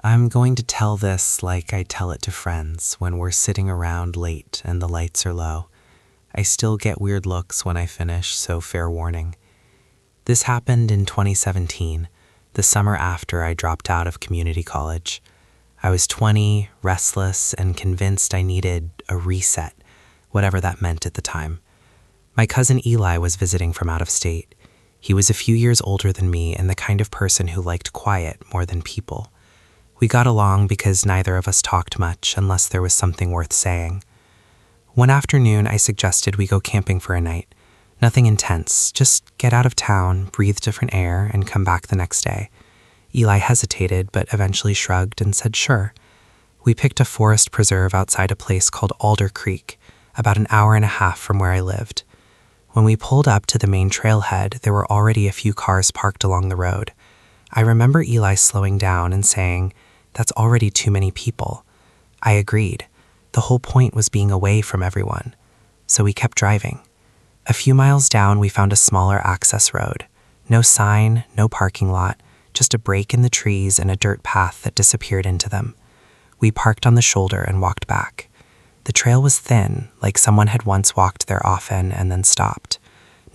I'm going to tell this like I tell it to friends when we're sitting around late and the lights are low. I still get weird looks when I finish, so fair warning. This happened in 2017, the summer after I dropped out of community college. I was 20, restless, and convinced I needed a reset, whatever that meant at the time. My cousin Eli was visiting from out of state. He was a few years older than me and the kind of person who liked quiet more than people. We got along because neither of us talked much unless there was something worth saying. One afternoon, I suggested we go camping for a night. Nothing intense, just get out of town, breathe different air, and come back the next day. Eli hesitated, but eventually shrugged and said sure. We picked a forest preserve outside a place called Alder Creek, about an hour and a half from where I lived. When we pulled up to the main trailhead, there were already a few cars parked along the road. I remember Eli slowing down and saying, "That's already too many people." I agreed. The whole point was being away from everyone. So we kept driving. A few miles down, we found a smaller access road. No sign, no parking lot, just a break in the trees and a dirt path that disappeared into them. We parked on the shoulder and walked back. The trail was thin, like someone had once walked there often and then stopped.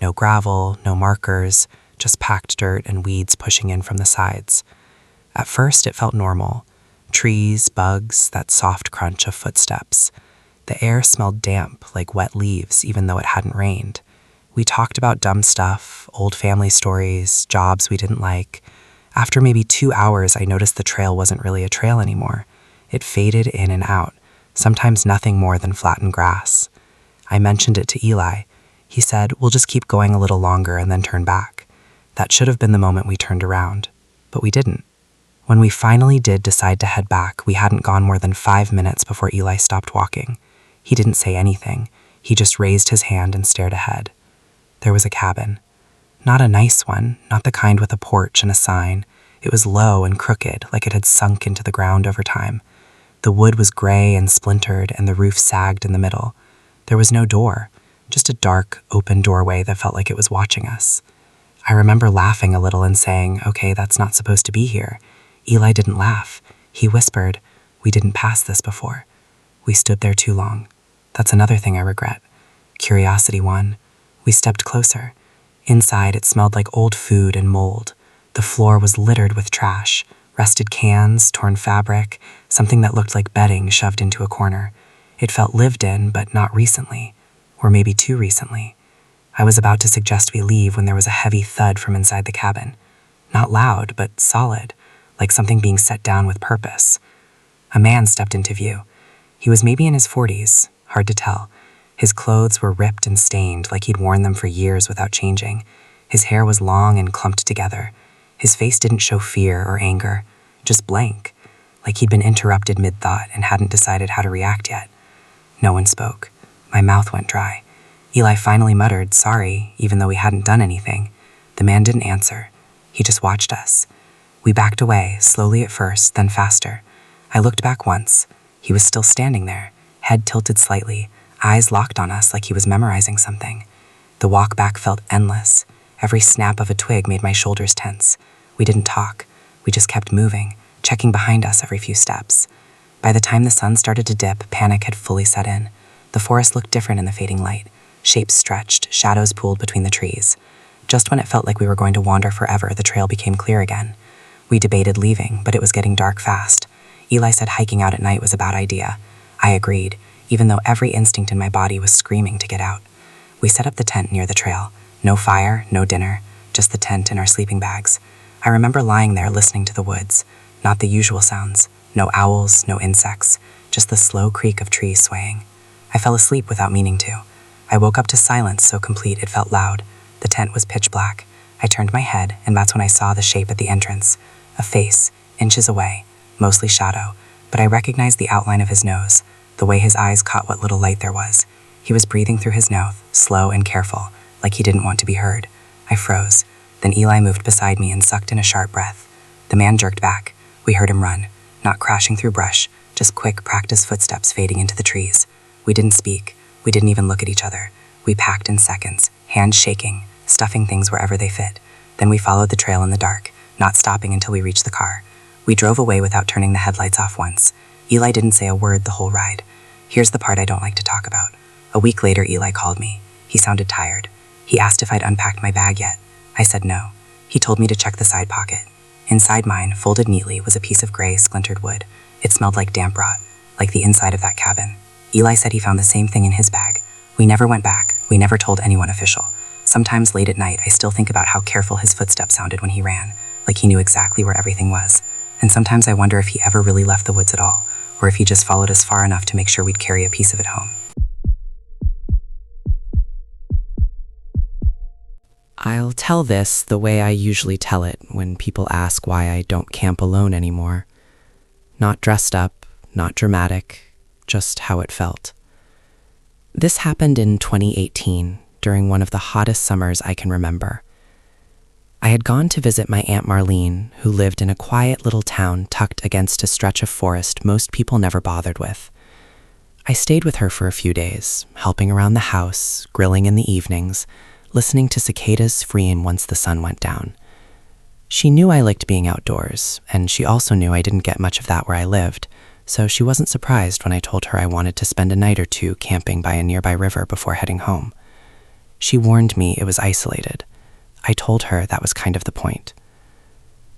No gravel, no markers, just packed dirt and weeds pushing in from the sides. At first, it felt normal. Trees, bugs, that soft crunch of footsteps. The air smelled damp, like wet leaves, even though it hadn't rained. We talked about dumb stuff, old family stories, jobs we didn't like. After maybe 2 hours, I noticed the trail wasn't really a trail anymore. It faded in and out, sometimes nothing more than flattened grass. I mentioned it to Eli. He said, "We'll just keep going a little longer and then turn back." That should have been the moment we turned around, but we didn't. When we finally did decide to head back, we hadn't gone more than 5 minutes before Eli stopped walking. He didn't say anything. He just raised his hand and stared ahead. There was a cabin. Not a nice one, not the kind with a porch and a sign. It was low and crooked, like it had sunk into the ground over time. The wood was gray and splintered, and the roof sagged in the middle. There was no door, just a dark, open doorway that felt like it was watching us. I remember laughing a little and saying, "Okay, that's not supposed to be here." Eli didn't laugh. He whispered, "We didn't pass this before." We stood there too long. That's another thing I regret. Curiosity won. We stepped closer. Inside, it smelled like old food and mold. The floor was littered with trash, rusted cans, torn fabric, something that looked like bedding shoved into a corner. It felt lived in, but not recently, or maybe too recently. I was about to suggest we leave when there was a heavy thud from inside the cabin. Not loud, but solid, like something being set down with purpose. A man stepped into view. He was maybe in his 40s, hard to tell. His clothes were ripped and stained, like he'd worn them for years without changing. His hair was long and clumped together. His face didn't show fear or anger, just blank, like he'd been interrupted mid-thought and hadn't decided how to react yet. No one spoke. My mouth went dry. Eli finally muttered, "Sorry," even though we hadn't done anything. The man didn't answer. He just watched us. We backed away, slowly at first, then faster. I looked back once. He was still standing there, head tilted slightly, eyes locked on us like he was memorizing something. The walk back felt endless. Every snap of a twig made my shoulders tense. We didn't talk. We just kept moving, checking behind us every few steps. By the time the sun started to dip, panic had fully set in. The forest looked different in the fading light. Shapes stretched, shadows pooled between the trees. Just when it felt like we were going to wander forever, the trail became clear again. We debated leaving, but it was getting dark fast. Eli said hiking out at night was a bad idea. I agreed, even though every instinct in my body was screaming to get out. We set up the tent near the trail. No fire, no dinner, just the tent and our sleeping bags. I remember lying there listening to the woods. Not the usual sounds. No owls, no insects, just the slow creak of trees swaying. I fell asleep without meaning to. I woke up to silence so complete it felt loud. The tent was pitch black. I turned my head, and that's when I saw the shape at the entrance. A face, inches away, mostly shadow, but I recognized the outline of his nose, the way his eyes caught what little light there was. He was breathing through his mouth, slow and careful, like he didn't want to be heard. I froze. Then Eli moved beside me and sucked in a sharp breath. The man jerked back. We heard him run, not crashing through brush, just quick, practiced footsteps fading into the trees. We didn't speak. We didn't even look at each other. We packed in seconds, hands shaking, stuffing things wherever they fit. Then we followed the trail in the dark, not stopping until we reached the car. We drove away without turning the headlights off once. Eli didn't say a word the whole ride. Here's the part I don't like to talk about. A week later, Eli called me. He sounded tired. He asked if I'd unpacked my bag yet. I said no. He told me to check the side pocket. Inside mine, folded neatly, was a piece of gray, splintered wood. It smelled like damp rot, like the inside of that cabin. Eli said he found the same thing in his bag. We never went back. We never told anyone official. Sometimes late at night, I still think about how careful his footsteps sounded when he ran, like he knew exactly where everything was. And sometimes I wonder if he ever really left the woods at all, or if he just followed us far enough to make sure we'd carry a piece of it home. I'll tell this the way I usually tell it when people ask why I don't camp alone anymore. Not dressed up, not dramatic, just how it felt. This happened in 2018, during one of the hottest summers I can remember. I had gone to visit my Aunt Marlene, who lived in a quiet little town tucked against a stretch of forest most people never bothered with. I stayed with her for a few days, helping around the house, grilling in the evenings, listening to cicadas scream once the sun went down. She knew I liked being outdoors, and she also knew I didn't get much of that where I lived, so she wasn't surprised when I told her I wanted to spend a night or two camping by a nearby river before heading home. She warned me it was isolated. I told her that was kind of the point.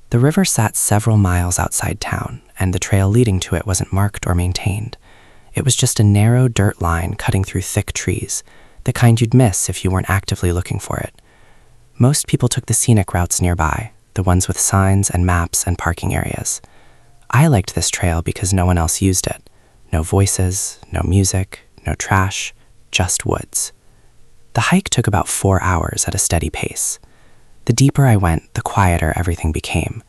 The river sat several miles outside town, and the trail leading to it wasn't marked or maintained. It was just a narrow dirt line cutting through thick trees, the kind you'd miss if you weren't actively looking for it. Most people took the scenic routes nearby, the ones with signs and maps and parking areas. I liked this trail because no one else used it. No voices, no music, no trash, just woods. The hike took about 4 hours at a steady pace. The deeper I went, the quieter everything became.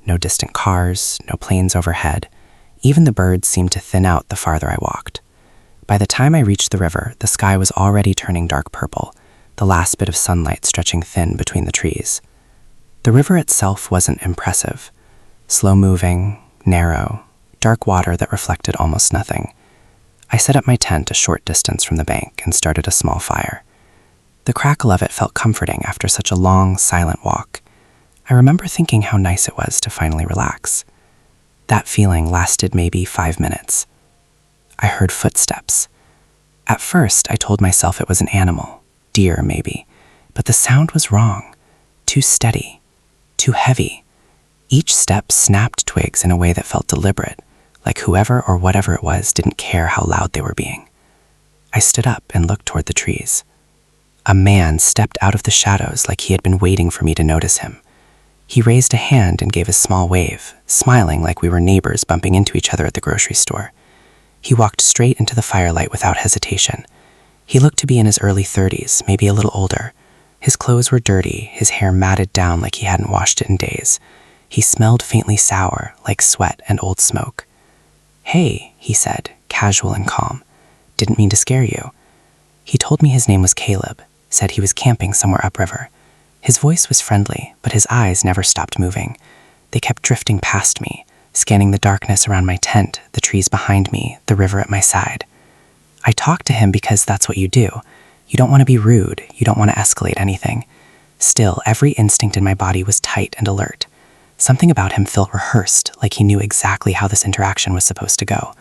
No distant cars, no planes overhead. Even the birds seemed to thin out the farther I walked. By the time I reached the river, the sky was already turning dark purple, the last bit of sunlight stretching thin between the trees. The river itself wasn't impressive. Slow-moving, narrow, dark water that reflected almost nothing. I set up my tent a short distance from the bank and started a small fire. The crackle of it felt comforting after such a long, silent walk. I remember thinking how nice it was to finally relax. That feeling lasted maybe 5 minutes. I heard footsteps. At first, I told myself it was an animal, deer maybe, but the sound was wrong. Too steady, too heavy. Each step snapped twigs in a way that felt deliberate, like whoever or whatever it was didn't care how loud they were being. I stood up and looked toward the trees. A man stepped out of the shadows like he had been waiting for me to notice him. He raised a hand and gave a small wave, smiling like we were neighbors bumping into each other at the grocery store. He walked straight into the firelight without hesitation. He looked to be in his early 30s, maybe a little older. His clothes were dirty, his hair matted down like he hadn't washed it in days. He smelled faintly sour, like sweat and old smoke. "Hey," he said, casual and calm. "Didn't mean to scare you." He told me his name was Caleb, said he was camping somewhere upriver. His voice was friendly, but his eyes never stopped moving. They kept drifting past me, scanning the darkness around my tent, the trees behind me, the river at my side. I talked to him because that's what you do. You don't want to be rude, you don't want to escalate anything. Still, every instinct in my body was tight and alert. Something about him felt rehearsed, like he knew exactly how this interaction was supposed to go.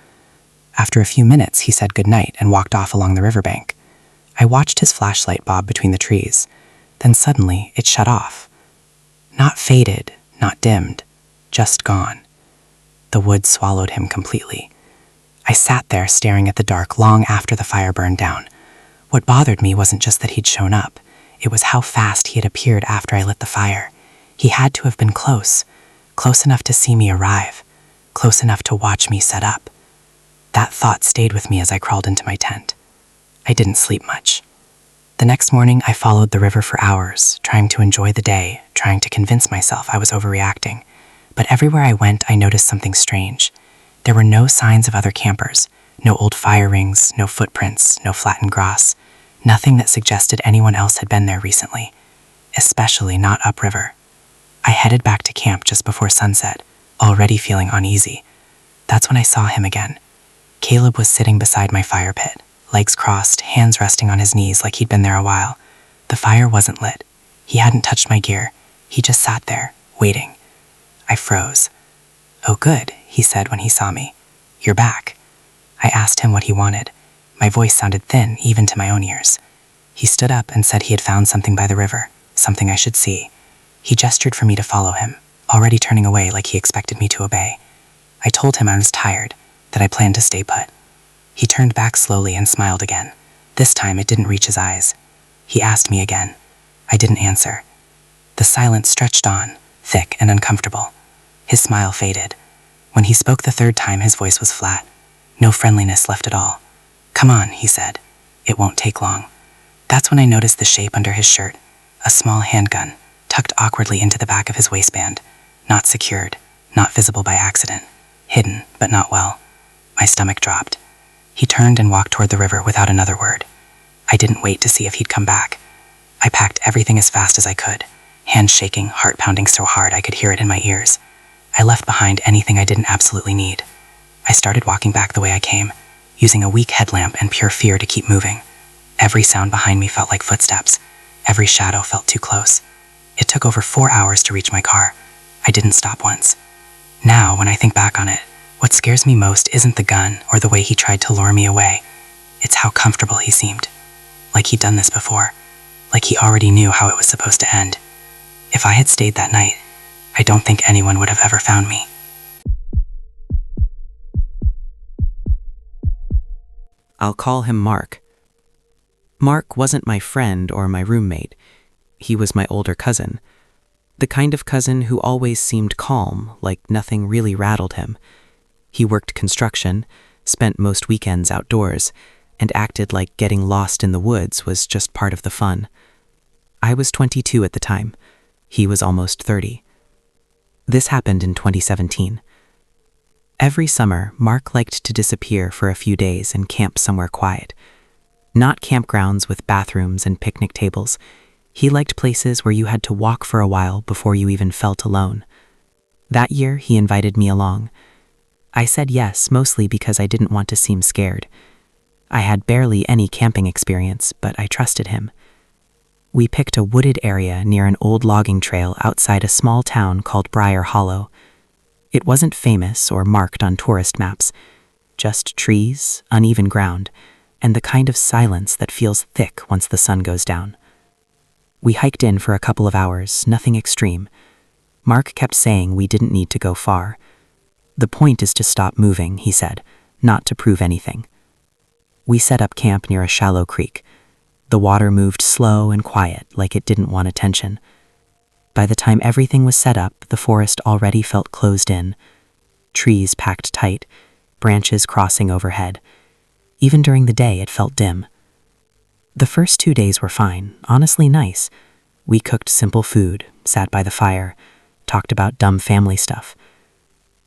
After a few minutes, he said goodnight and walked off along the riverbank. I watched his flashlight bob between the trees. Then suddenly, it shut off. Not faded, not dimmed, just gone. The woods swallowed him completely. I sat there staring at the dark long after the fire burned down. What bothered me wasn't just that he'd shown up. It was how fast he had appeared after I lit the fire. He had to have been close enough to see me arrive, close enough to watch me set up. That thought stayed with me as I crawled into my tent. I didn't sleep much. The next morning, I followed the river for hours, trying to enjoy the day, trying to convince myself I was overreacting. But everywhere I went, I noticed something strange. There were no signs of other campers, no old fire rings, no footprints, no flattened grass, nothing that suggested anyone else had been there recently, especially not upriver. I headed back to camp just before sunset, already feeling uneasy. That's when I saw him again. Caleb was sitting beside my fire pit, legs crossed, hands resting on his knees like he'd been there a while. The fire wasn't lit. He hadn't touched my gear. He just sat there, waiting. I froze. "Oh, good," he said when he saw me. "You're back." I asked him what he wanted. My voice sounded thin, even to my own ears. He stood up and said he had found something by the river, something I should see. He gestured for me to follow him, already turning away like he expected me to obey. I told him I was tired, that I planned to stay put. He turned back slowly and smiled again. This time it didn't reach his eyes. He asked me again. I didn't answer. The silence stretched on, thick and uncomfortable. His smile faded. When he spoke the third time, his voice was flat. No friendliness left at all. "Come on," he said. "It won't take long." That's when I noticed the shape under his shirt, a small handgun, tucked awkwardly into the back of his waistband, not secured, not visible by accident, hidden, but not well. My stomach dropped. He turned and walked toward the river without another word. I didn't wait to see if he'd come back. I packed everything as fast as I could, hands shaking, heart pounding so hard I could hear it in my ears. I left behind anything I didn't absolutely need. I started walking back the way I came, using a weak headlamp and pure fear to keep moving. Every sound behind me felt like footsteps. Every shadow felt too close. It took over 4 hours to reach my car. I didn't stop once. Now, when I think back on it, what scares me most isn't the gun or the way he tried to lure me away. It's how comfortable he seemed. Like he'd done this before. Like he already knew how it was supposed to end. If I had stayed that night, I don't think anyone would have ever found me. I'll call him Mark. Mark wasn't my friend or my roommate. He was my older cousin. The kind of cousin who always seemed calm, like nothing really rattled him. He worked construction, spent most weekends outdoors, and acted like getting lost in the woods was just part of the fun. I was 22 at the time. He was almost 30. This happened in 2017. Every summer, Mark liked to disappear for a few days and camp somewhere quiet. Not campgrounds with bathrooms and picnic tables. He liked places where you had to walk for a while before you even felt alone. That year, he invited me along. I said yes, mostly because I didn't want to seem scared. I had barely any camping experience, but I trusted him. We picked a wooded area near an old logging trail outside a small town called Briar Hollow. It wasn't famous or marked on tourist maps, just trees, uneven ground, and the kind of silence that feels thick once the sun goes down. We hiked in for a couple of hours, nothing extreme. Mark kept saying we didn't need to go far. "The point is to stop moving," he said, "not to prove anything." We set up camp near a shallow creek. The water moved slow and quiet, like it didn't want attention. By the time everything was set up, the forest already felt closed in. Trees packed tight, branches crossing overhead. Even during the day, it felt dim. The first 2 days were fine, honestly nice. We cooked simple food, sat by the fire, talked about dumb family stuff.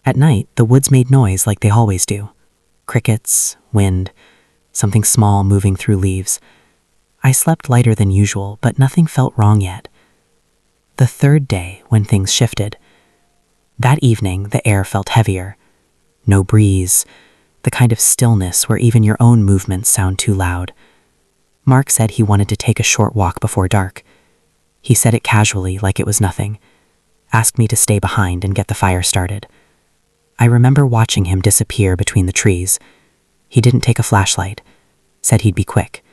At night, the woods made noise like they always do. Crickets, wind, something small moving through leaves. I slept lighter than usual, but nothing felt wrong yet. The third day, when things shifted. That evening, the air felt heavier. No breeze, the kind of stillness where even your own movements sound too loud. Mark said he wanted to take a short walk before dark. He said it casually, like it was nothing. Asked me to stay behind and get the fire started. I remember watching him disappear between the trees. He didn't take a flashlight. Said he'd be quick.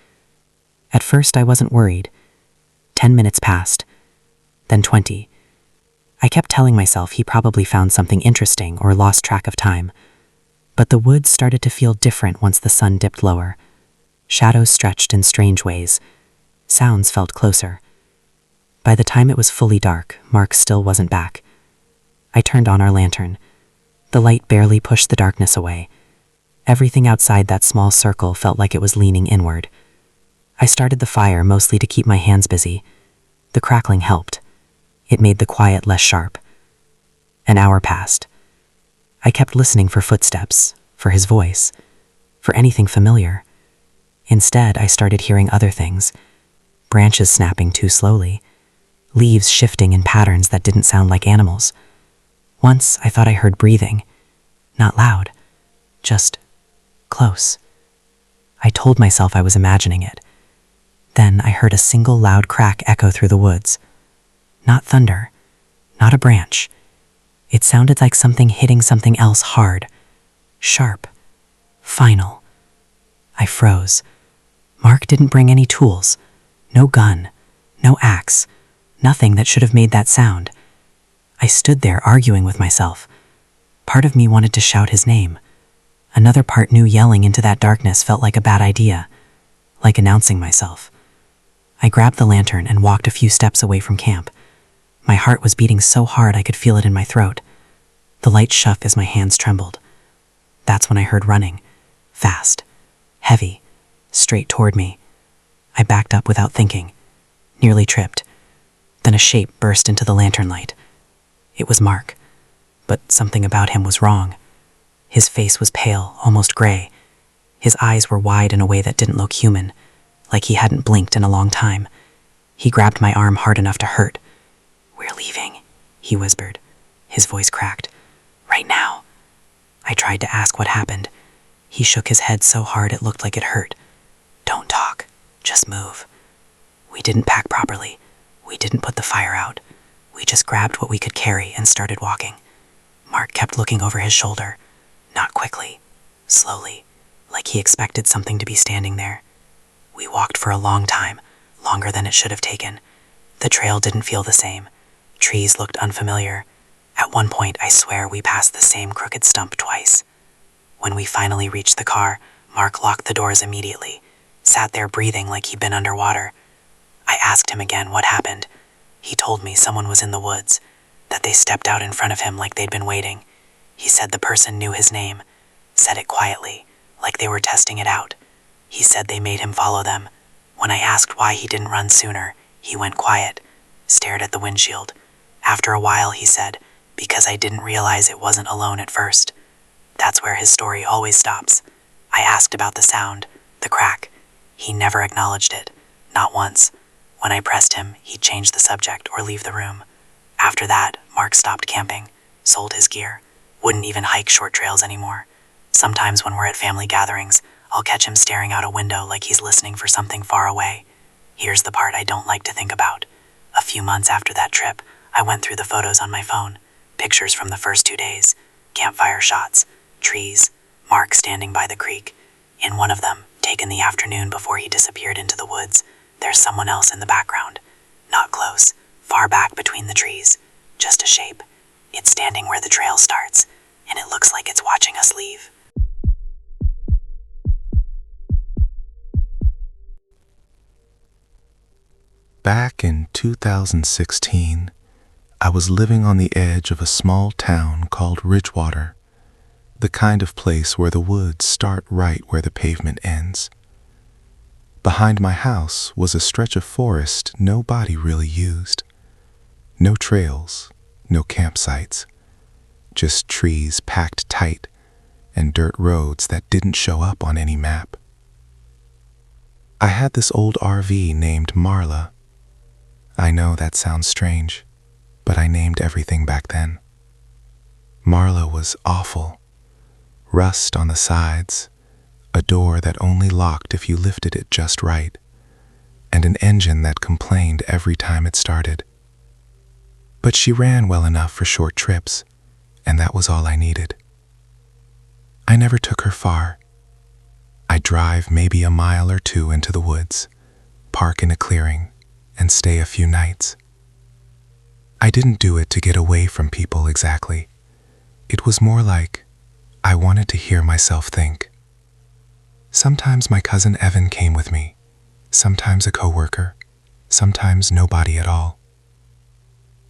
At first, I wasn't worried. 10 minutes passed. Then 20. I kept telling myself he probably found something interesting or lost track of time. But the woods started to feel different once the sun dipped lower. Shadows stretched in strange ways. Sounds felt closer. By the time it was fully dark, Mark still wasn't back. I turned on our lantern. The light barely pushed the darkness away. Everything outside that small circle felt like it was leaning inward. I started the fire mostly to keep my hands busy. The crackling helped. It made the quiet less sharp. An hour passed. I kept listening for footsteps, for his voice, for anything familiar. Instead, I started hearing other things. Branches snapping too slowly. Leaves shifting in patterns that didn't sound like animals. Once, I thought I heard breathing. Not loud, just close. I told myself I was imagining it. Then I heard a single loud crack echo through the woods. Not thunder, not a branch. It sounded like something hitting something else hard, sharp, final. I froze. Mark didn't bring any tools. No gun, no axe, nothing that should have made that sound. I stood there arguing with myself. Part of me wanted to shout his name. Another part knew yelling into that darkness felt like a bad idea, like announcing myself. I grabbed the lantern and walked a few steps away from camp. My heart was beating so hard I could feel it in my throat. The light shook as my hands trembled. That's when I heard running. Fast. Heavy. Straight toward me. I backed up without thinking. Nearly tripped. Then a shape burst into the lantern light. It was Mark. But something about him was wrong. His face was pale, almost gray. His eyes were wide in a way that didn't look human, like he hadn't blinked in a long time. He grabbed my arm hard enough to hurt. "We're leaving," he whispered. His voice cracked. "Right now." I tried to ask what happened. He shook his head so hard it looked like it hurt. "Don't talk. Just move." We didn't pack properly. We didn't put the fire out. We just grabbed what we could carry and started walking. Mark kept looking over his shoulder. Not quickly. Slowly. Like he expected something to be standing there. We walked for a long time, longer than it should have taken. The trail didn't feel the same. Trees looked unfamiliar. At one point, I swear we passed the same crooked stump twice. When we finally reached the car, Mark locked the doors immediately, sat there breathing like he'd been underwater. I asked him again what happened. He told me someone was in the woods, that they stepped out in front of him like they'd been waiting. He said the person knew his name, said it quietly, like they were testing it out. He said they made him follow them. When I asked why he didn't run sooner, he went quiet, stared at the windshield. After a while, he said, "Because I didn't realize it wasn't alone at first." That's where his story always stops. I asked about the sound, the crack. He never acknowledged it, not once. When I pressed him, he'd change the subject or leave the room. After that, Mark stopped camping, sold his gear, wouldn't even hike short trails anymore. Sometimes when we're at family gatherings, I'll catch him staring out a window like he's listening for something far away. Here's the part I don't like to think about. A few months after that trip, I went through the photos on my phone, pictures from the first 2 days, campfire shots, trees, Mark standing by the creek. In one of them, taken the afternoon before he disappeared into the woods, there's someone else in the background. Not close, far back between the trees, just a shape. It's standing where the trail starts, and it looks like it's watching us leave. Back in 2016, I was living on the edge of a small town called Ridgewater, the kind of place where the woods start right where the pavement ends. Behind my house was a stretch of forest nobody really used. No trails, no campsites, just trees packed tight and dirt roads that didn't show up on any map. I had this old RV named Marla. I know that sounds strange, but I named everything back then. Marla was awful. Rust on the sides, a door that only locked if you lifted it just right, and an engine that complained every time it started. But she ran well enough for short trips, and that was all I needed. I never took her far. I'd drive maybe a mile or two into the woods, park in a clearing, and stay a few nights. I didn't do it to get away from people exactly. It was more like I wanted to hear myself think. Sometimes my cousin Evan came with me, sometimes a coworker, sometimes nobody at all.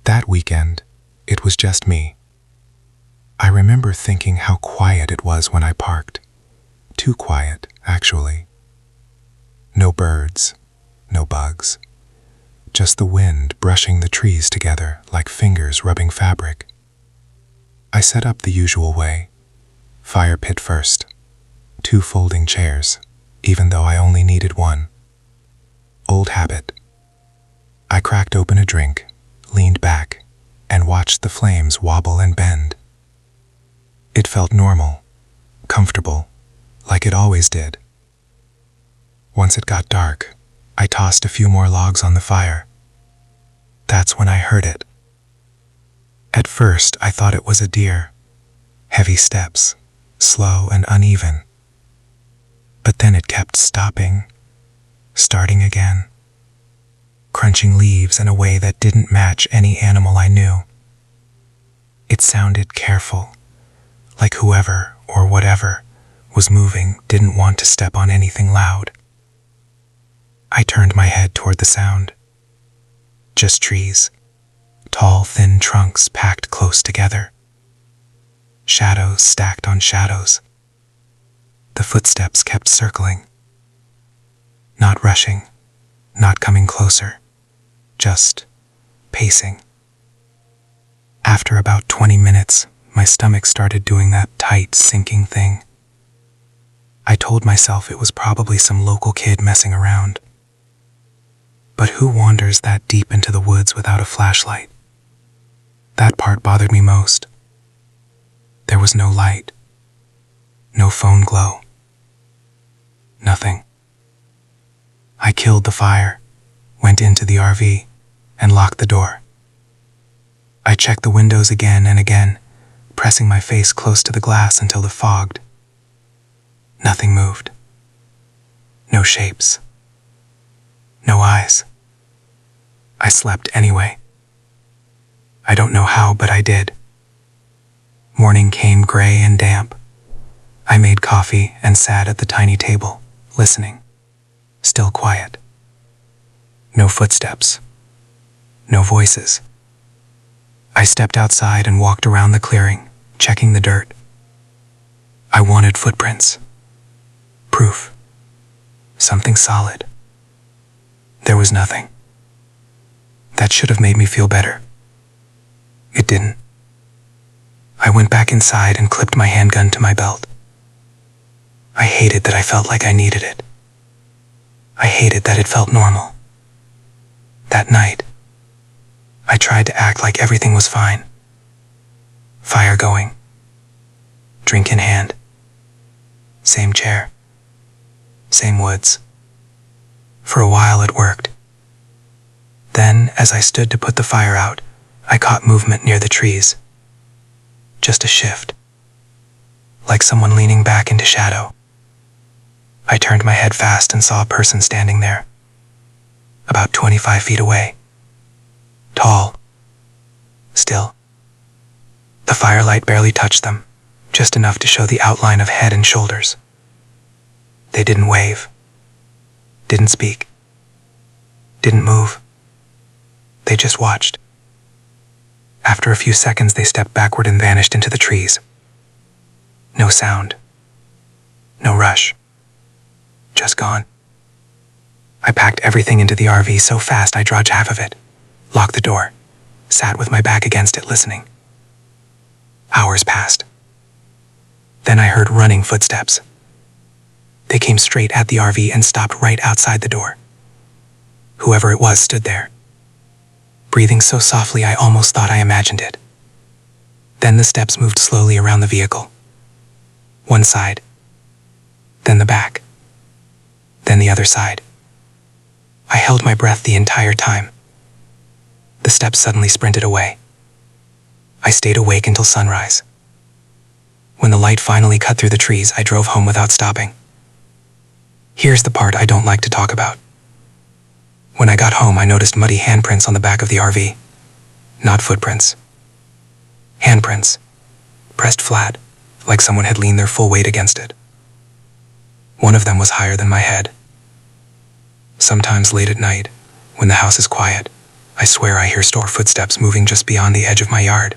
That weekend, it was just me. I remember thinking how quiet it was when I parked. Too quiet, actually. No birds, no bugs. Just the wind brushing the trees together like fingers rubbing fabric. I set up the usual way. Fire pit first. 2 folding chairs, even though I only needed 1. Old habit. I cracked open a drink, leaned back, and watched the flames wobble and bend. It felt normal, comfortable, like it always did. Once it got dark, I tossed a few more logs on the fire. That's when I heard it. At first, I thought it was a deer. Heavy steps, slow and uneven. But then it kept stopping, starting again, crunching leaves in a way that didn't match any animal I knew. It sounded careful, like whoever or whatever was moving didn't want to step on anything loud. I turned my head toward the sound. Just trees, tall, thin trunks packed close together. Shadows stacked on shadows. The footsteps kept circling. Not rushing, not coming closer, just pacing. After about 20 minutes, my stomach started doing that tight, sinking thing. I told myself it was probably some local kid messing around. But who wanders that deep into the woods without a flashlight? That part bothered me most. There was no light, no phone glow, nothing. I killed the fire, went into the RV, and locked the door. I checked the windows again and again, pressing my face close to the glass until it fogged. Nothing moved. No shapes. No eyes. I slept anyway. I don't know how, but I did. Morning came gray and damp. I made coffee and sat at the tiny table, listening. Still quiet. No footsteps. No voices. I stepped outside and walked around the clearing, checking the dirt. I wanted footprints. Proof. Something solid. There was nothing. That should have made me feel better. It didn't. I went back inside and clipped my handgun to my belt. I hated that I felt like I needed it. I hated that it felt normal. That night, I tried to act like everything was fine. Fire going. Drink in hand. Same chair. Same woods. For a while it worked. Then, as I stood to put the fire out, I caught movement near the trees. Just a shift. Like someone leaning back into shadow. I turned my head fast and saw a person standing there. About 25 feet away. Tall. Still. The firelight barely touched them, just enough to show the outline of head and shoulders. They didn't wave. Didn't speak. Didn't move. They just watched. After a few seconds, they stepped backward and vanished into the trees. No sound. No rush. Just gone. I packed everything into the RV so fast I dodged half of it, locked the door, sat with my back against it listening. Hours passed. Then I heard running footsteps. They came straight at the RV and stopped right outside the door. Whoever it was stood there, breathing so softly I almost thought I imagined it. Then the steps moved slowly around the vehicle. One side, then the back, then the other side. I held my breath the entire time. The steps suddenly sprinted away. I stayed awake until sunrise. When the light finally cut through the trees, I drove home without stopping. Here's the part I don't like to talk about. When I got home, I noticed muddy handprints on the back of the RV. Not footprints. Handprints. Pressed flat, like someone had leaned their full weight against it. One of them was higher than my head. Sometimes late at night, when the house is quiet, I swear I hear store footsteps moving just beyond the edge of my yard.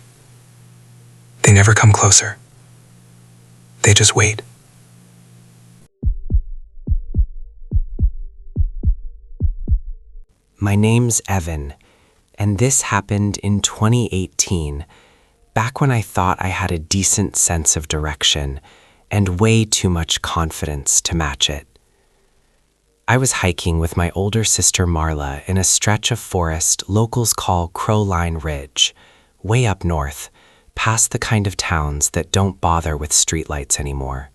They never come closer. They just wait. My name's Evan, and this happened in 2018, back when I thought I had a decent sense of direction and way too much confidence to match it. I was hiking with my older sister Marla in a stretch of forest locals call Crowline Ridge, way up north, past the kind of towns that don't bother with streetlights anymore.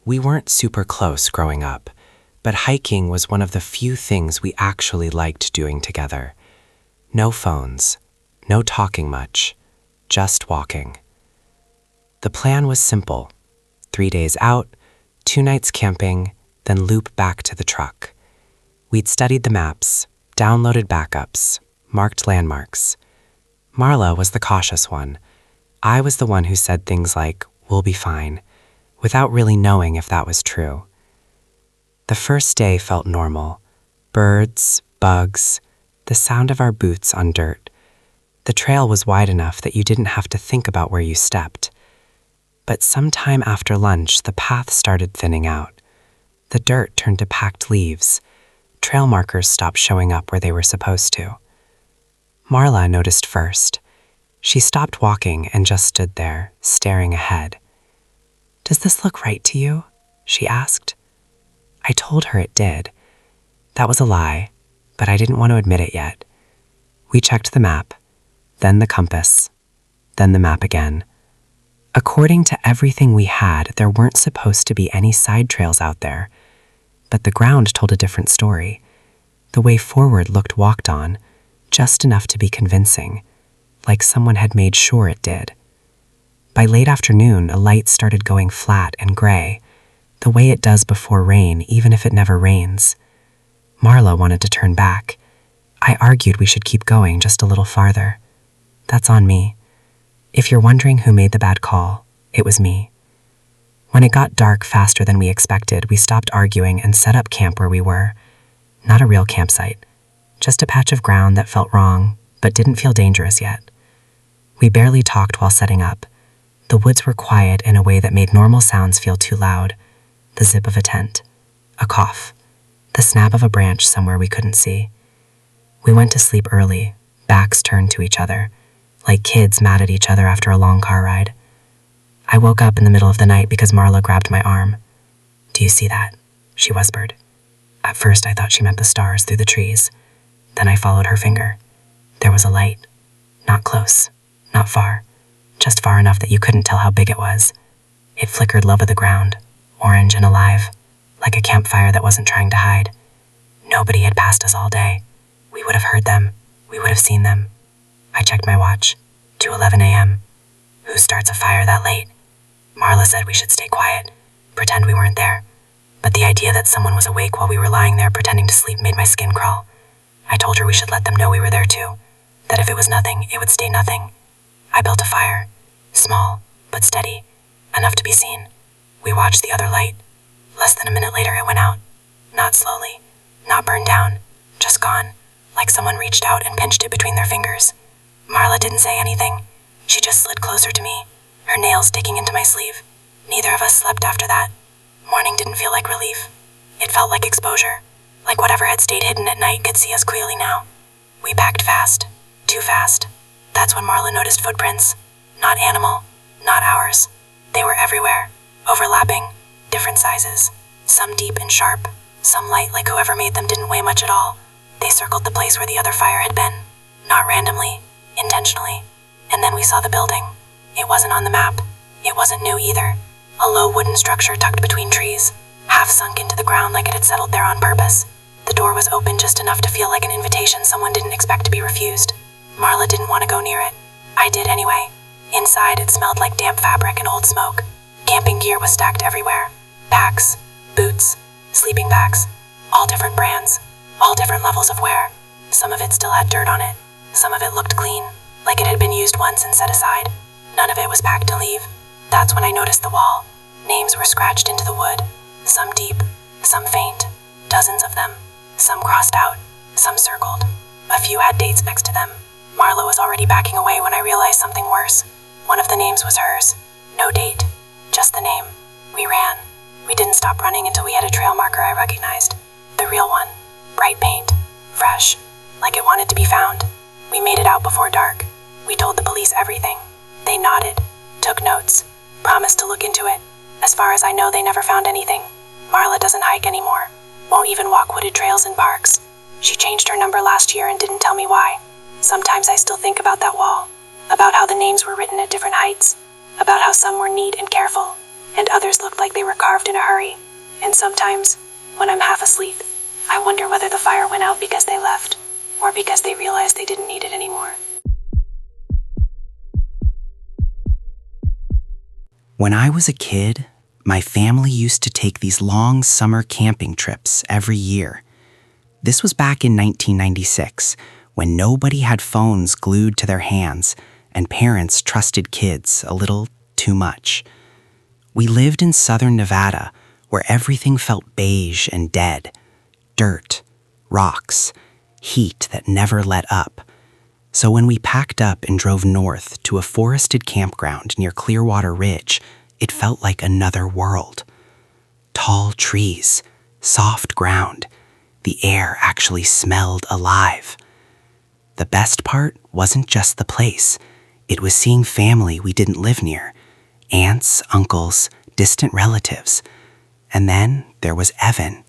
We weren't super close growing up, but hiking was one of the few things we actually liked doing together. No phones, no talking much, just walking. The plan was simple. 3 days out, 2 nights camping, then loop back to the truck. We'd studied the maps, downloaded backups, marked landmarks. Marla was the cautious one. I was the one who said things like, "We'll be fine," without really knowing if that was true. The first day felt normal. Birds, bugs, the sound of our boots on dirt. The trail was wide enough that you didn't have to think about where you stepped. But sometime after lunch, the path started thinning out. The dirt turned to packed leaves. Trail markers stopped showing up where they were supposed to. Marla noticed first. She stopped walking and just stood there, staring ahead. "Does this look right to you?" she asked. I told her it did. That was a lie, but I didn't want to admit it yet. We checked the map, then the compass, then the map again. According to everything we had, there weren't supposed to be any side trails out there, but the ground told a different story. The way forward looked walked on, just enough to be convincing, like someone had made sure it did. By late afternoon, a light started going flat and gray, the way it does before rain, even if it never rains. Marla wanted to turn back. I argued we should keep going just a little farther. That's on me. If you're wondering who made the bad call, it was me. When it got dark faster than we expected, we stopped arguing and set up camp where we were. Not a real campsite, just a patch of ground that felt wrong, but didn't feel dangerous yet. We barely talked while setting up. The woods were quiet in a way that made normal sounds feel too loud. The zip of a tent, a cough, the snap of a branch somewhere we couldn't see. We went to sleep early, backs turned to each other, like kids mad at each other after a long car ride. I woke up in the middle of the night because Marla grabbed my arm. "Do you see that?" she whispered. At first I thought she meant the stars through the trees. Then I followed her finger. There was a light. Not close, not far, just far enough that you couldn't tell how big it was. It flickered low to the ground, orange and alive, like a campfire that wasn't trying to hide. Nobody had passed us all day. We would have heard them. We would have seen them. I checked my watch. 2:11 a.m. Who starts a fire that late? Marla said we should stay quiet, pretend we weren't there. But the idea that someone was awake while we were lying there pretending to sleep made my skin crawl. I told her we should let them know we were there too, that if it was nothing, it would stay nothing. I built a fire, small, but steady, enough to be seen. We watched the other light. Less than a minute later, it went out. Not slowly, not burned down, just gone, like someone reached out and pinched it between their fingers. Marla didn't say anything. She just slid closer to me, her nails digging into my sleeve. Neither of us slept after that. Morning didn't feel like relief. It felt like exposure, like whatever had stayed hidden at night could see us clearly now. We packed fast, too fast. That's when Marla noticed footprints. Not animal, not ours. They were everywhere, overlapping, different sizes. Some deep and sharp, some light like whoever made them didn't weigh much at all. They circled the place where the other fire had been, not randomly, intentionally. And then we saw the building. It wasn't on the map. It wasn't new either. A low wooden structure tucked between trees, half sunk into the ground like it had settled there on purpose. The door was open just enough to feel like an invitation someone didn't expect to be refused. Marla didn't want to go near it. I did anyway. Inside, it smelled like damp fabric and old smoke. Camping gear was stacked everywhere. Packs, boots, sleeping bags, all different brands, all different levels of wear. Some of it still had dirt on it. Some of it looked clean, like it had been used once and set aside. None of it was packed to leave. That's when I noticed the wall. Names were scratched into the wood. Some deep, some faint. Dozens of them. Some crossed out, some circled. A few had dates next to them. Marla was already backing away when I realized something worse. One of the names was hers. No date, just the name. We ran. We didn't stop running until we had a trail marker I recognized. The real one. Bright paint. Fresh. Like it wanted to be found. We made it out before dark. We told the police everything. They nodded, took notes, promised to look into it. As far as I know, they never found anything. Marla doesn't hike anymore. Won't even walk wooded trails in parks. She changed her number last year and didn't tell me why. Sometimes I still think about that wall. About how the names were written at different heights. About how some were neat and careful, and others looked like they were carved in a hurry. And sometimes, when I'm half asleep, I wonder whether the fire went out because they left, or because they realized they didn't need it anymore. When I was a kid, my family used to take these long summer camping trips every year. This was back in 1996, when nobody had phones glued to their hands and parents trusted kids a little too much. We lived in southern Nevada, where everything felt beige and dead. Dirt, rocks, heat that never let up. So when we packed up and drove north to a forested campground near Clearwater Ridge, it felt like another world. Tall trees, soft ground, the air actually smelled alive. The best part wasn't just the place. It was seeing family we didn't live near. Aunts, uncles, distant relatives. And then there was Evan.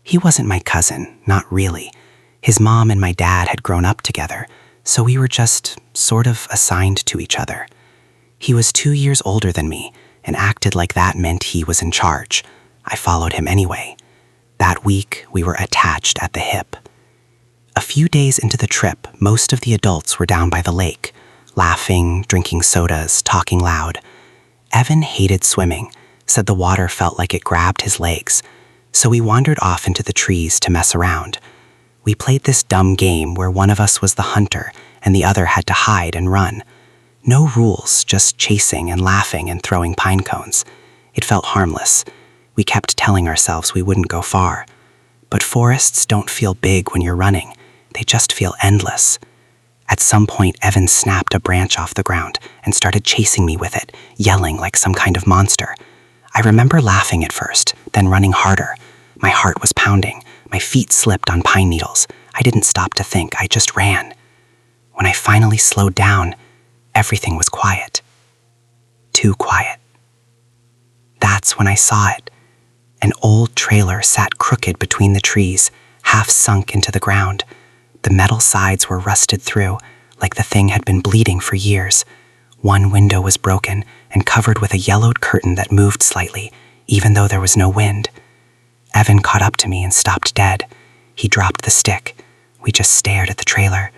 He wasn't my cousin, not really. His mom and my dad had grown up together, so we were just sort of assigned to each other. He was 2 years older than me and acted like that meant he was in charge. I followed him anyway. That week, we were attached at the hip. A few days into the trip, most of the adults were down by the lake, laughing, drinking sodas, talking loud. Evan hated swimming, said the water felt like it grabbed his legs, so we wandered off into the trees to mess around. We played this dumb game where one of us was the hunter and the other had to hide and run. No rules, just chasing and laughing and throwing pine cones. It felt harmless. We kept telling ourselves we wouldn't go far. But forests don't feel big when you're running. They just feel endless. At some point, Evan snapped a branch off the ground and started chasing me with it, yelling like some kind of monster. I remember laughing at first, then running harder. My heart was pounding. My feet slipped on pine needles. I didn't stop to think. I just ran. When I finally slowed down, everything was quiet. Too quiet. That's when I saw it. An old trailer sat crooked between the trees, half sunk into the ground. The metal sides were rusted through, like the thing had been bleeding for years. One window was broken and covered with a yellowed curtain that moved slightly, even though there was no wind. Evan caught up to me and stopped dead. He dropped the stick. We just stared at the trailer.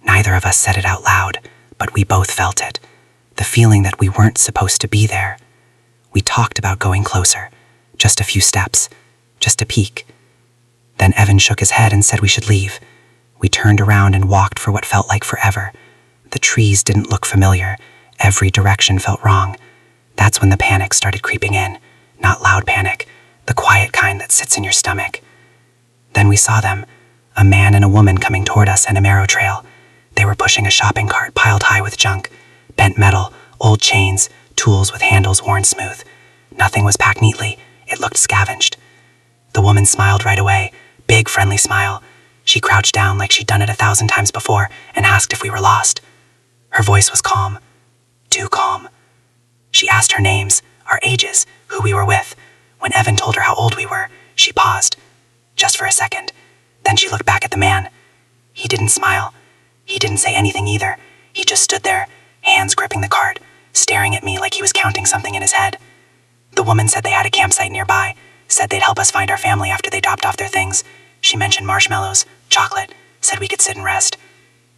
Neither of us said it out loud, but we both felt it. The feeling that we weren't supposed to be there. We talked about going closer. Just a few steps. Just a peek. Then Evan shook his head and said we should leave. We turned around and walked for what felt like forever. The trees didn't look familiar. Every direction felt wrong. That's when the panic started creeping in. Not loud panic, the quiet kind that sits in your stomach. Then we saw them, a man and a woman coming toward us in a marrow trail. They were pushing a shopping cart piled high with junk, bent metal, old chains, tools with handles worn smooth. Nothing was packed neatly. It looked scavenged. The woman smiled right away, big friendly smile. She crouched down like she'd done it 1,000 times before and asked if we were lost. Her voice was calm, too calm. She asked our names, our ages, who we were with. When Evan told her how old we were, she paused, just for a second. Then she looked back at the man. He didn't smile. He didn't say anything either. He just stood there, hands gripping the cart, staring at me like he was counting something in his head. The woman said they had a campsite nearby, said they'd help us find our family after they dropped off their things. She mentioned marshmallows, chocolate, said we could sit and rest.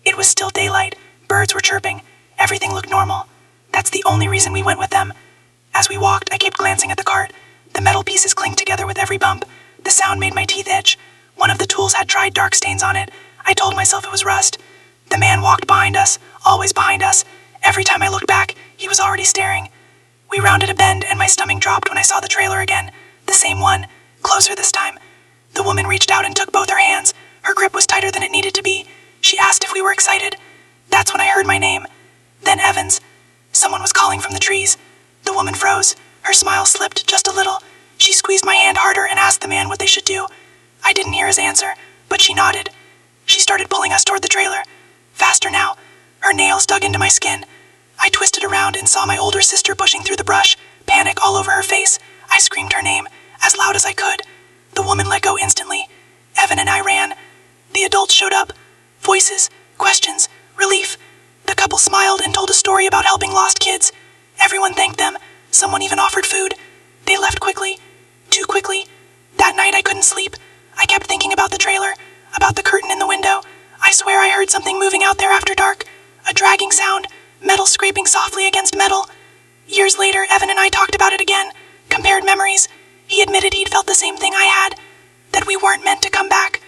It was still daylight, birds were chirping, everything looked normal. That's the only reason we went with them. As we walked, I kept glancing at the cart. The metal pieces clinked together with every bump. The sound made my teeth itch. One of the tools had dried dark stains on it. I told myself it was rust. The man walked behind us, always behind us. Every time I looked back, he was already staring. We rounded a bend and my stomach dropped when I saw the trailer again. The same one, closer this time. The woman reached out and took both her hands. Her grip was tighter than it needed to be. She asked if we were excited. That's when I heard my name. Then Evans. Someone was calling from the trees. The woman froze. Her smile slipped just a little. She squeezed my hand harder and asked the man what they should do. I didn't hear his answer, but she nodded. She started pulling us toward the trailer. Faster now. Her nails dug into my skin. I twisted around and saw my older sister pushing through the brush, panic all over her face. I screamed her name, as loud as I could. The woman let go instantly. Evan and I ran. The adults showed up. Voices, questions, relief. The couple smiled and told a story about helping lost kids. Everyone thanked them. Someone even offered food. They left quickly. Too quickly. That night I couldn't sleep. I kept thinking about the trailer, about the curtain in the window. I swear I heard something moving out there after dark. A dragging sound, metal scraping softly against metal. Years later, Evan and I talked about it again, compared memories. He admitted he'd felt the same thing I had, that we weren't meant to come back.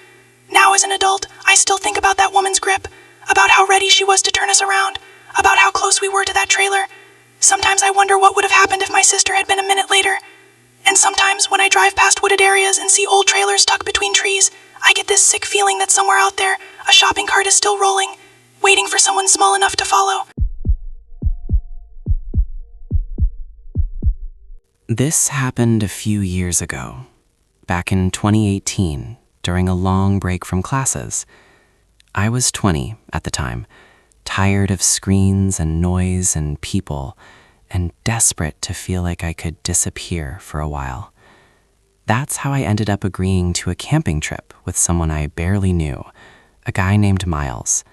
Now as an adult, I still think about that woman's grip, about how ready she was to turn us around, about how close we were to that trailer. Sometimes I wonder what would have happened if my sister had been a minute later. And sometimes when I drive past wooded areas and see old trailers tucked between trees, I get this sick feeling that somewhere out there, a shopping cart is still rolling, waiting for someone small enough to follow. This happened a few years ago, back in 2018, during a long break from classes. I was 20 at the time, tired of screens and noise and people, and desperate to feel like I could disappear for a while. That's how I ended up agreeing to a camping trip with someone I barely knew, a guy named Miles.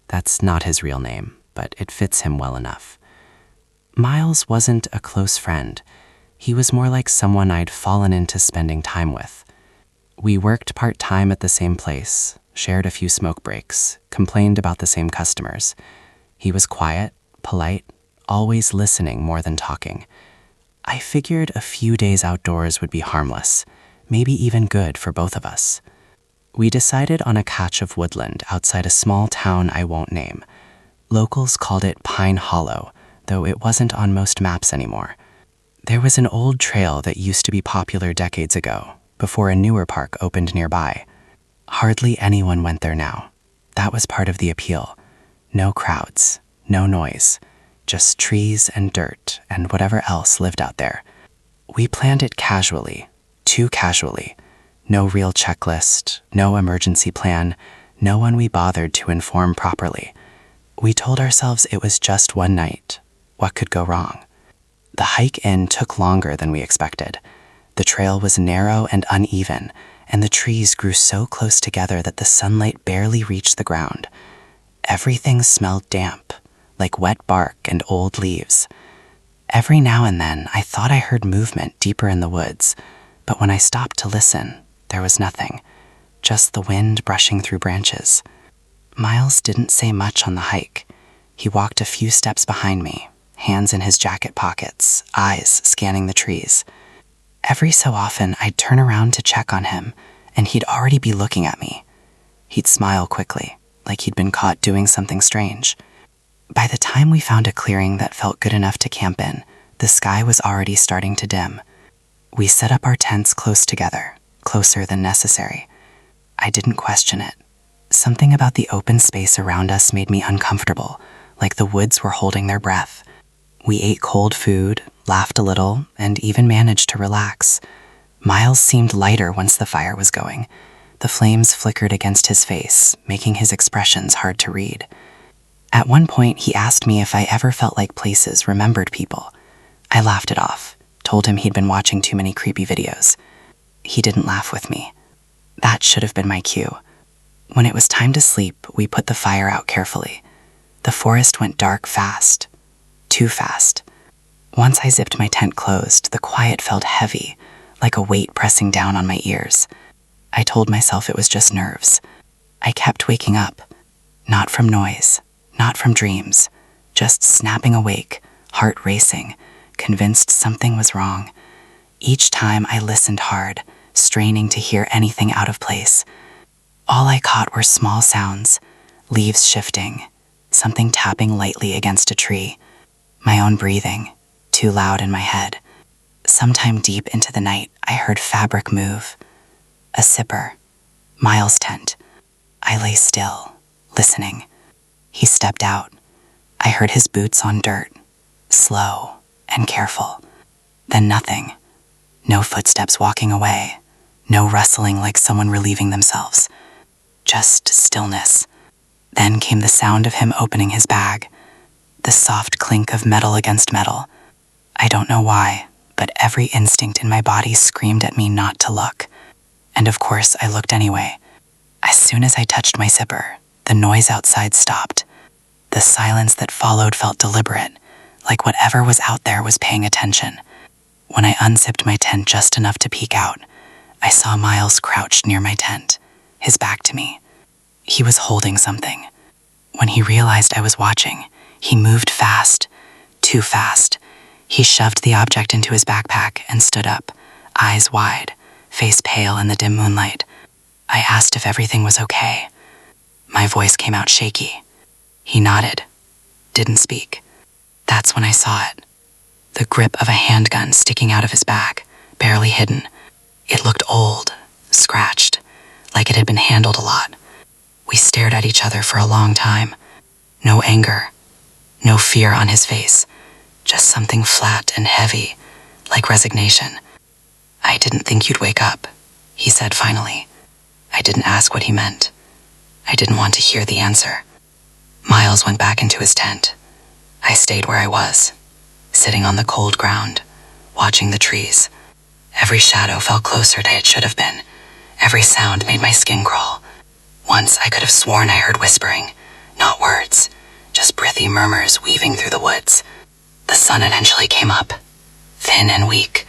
That's not his real name, but it fits him well enough. Miles wasn't a close friend. He was more like someone I'd fallen into spending time with. We worked part-time at the same place, shared a few smoke breaks, complained about the same customers. He was quiet, polite, always listening more than talking. I figured a few days outdoors would be harmless, maybe even good for both of us. We decided on a patch of woodland outside a small town I won't name. Locals called it Pine Hollow, though it wasn't on most maps anymore. There was an old trail that used to be popular decades ago, before a newer park opened nearby. Hardly anyone went there now. That was part of the appeal. No crowds, no noise, just trees and dirt and whatever else lived out there. We planned it casually, too casually. No real checklist, no emergency plan, no one we bothered to inform properly. We told ourselves it was just one night. What could go wrong? The hike in took longer than we expected. The trail was narrow and uneven, and the trees grew so close together that the sunlight barely reached the ground. Everything smelled damp, like wet bark and old leaves. Every now and then, I thought I heard movement deeper in the woods, but when I stopped to listen, there was nothing, just the wind brushing through branches. Miles didn't say much on the hike. He walked a few steps behind me, hands in his jacket pockets, eyes scanning the trees. Every so often, I'd turn around to check on him, and he'd already be looking at me. He'd smile quickly, like he'd been caught doing something strange. By the time we found a clearing that felt good enough to camp in, the sky was already starting to dim. We set up our tents close together, closer than necessary. I didn't question it. Something about the open space around us made me uncomfortable, like the woods were holding their breath. We ate cold food, laughed a little, and even managed to relax. Miles seemed lighter once the fire was going. The flames flickered against his face, making his expressions hard to read. At one point, he asked me if I ever felt like places remembered people. I laughed it off, told him he'd been watching too many creepy videos. He didn't laugh with me. That should have been my cue. When it was time to sleep, we put the fire out carefully. The forest went dark fast. Too fast. Once I zipped my tent closed, the quiet felt heavy, like a weight pressing down on my ears. I told myself it was just nerves. I kept waking up. Not from noise, not from dreams, just snapping awake, heart racing, convinced something was wrong. Each time I listened hard, straining to hear anything out of place. All I caught were small sounds, leaves shifting, something tapping lightly against a tree, my own breathing, too loud in my head. Sometime deep into the night, I heard fabric move. A sipper. Miles' tent. I lay still, listening. He stepped out. I heard his boots on dirt, slow and careful. Then nothing. No footsteps walking away. No rustling like someone relieving themselves. Just stillness. Then came the sound of him opening his bag. The soft clink of metal against metal. I don't know why, but every instinct in my body screamed at me not to look. And of course, I looked anyway. As soon as I touched my zipper, the noise outside stopped. The silence that followed felt deliberate, like whatever was out there was paying attention. When I unzipped my tent just enough to peek out, I saw Miles crouched near my tent, his back to me. He was holding something. When he realized I was watching, he moved fast, too fast. He shoved the object into his backpack and stood up, eyes wide, face pale in the dim moonlight. I asked if everything was okay. My voice came out shaky. He nodded, didn't speak. That's when I saw it. The grip of a handgun sticking out of his back, barely hidden. It looked old, scratched, like it had been handled a lot. We stared at each other for a long time. No anger, no fear on his face, just something flat and heavy, like resignation. I didn't think you'd wake up, he said finally. I didn't ask what he meant. I didn't want to hear the answer. Miles went back into his tent. I stayed where I was, sitting on the cold ground, watching the trees. Every shadow fell closer than it should have been. Every sound made my skin crawl. Once I could have sworn I heard whispering, not words, just breathy murmurs weaving through the woods. The sun eventually came up, thin and weak.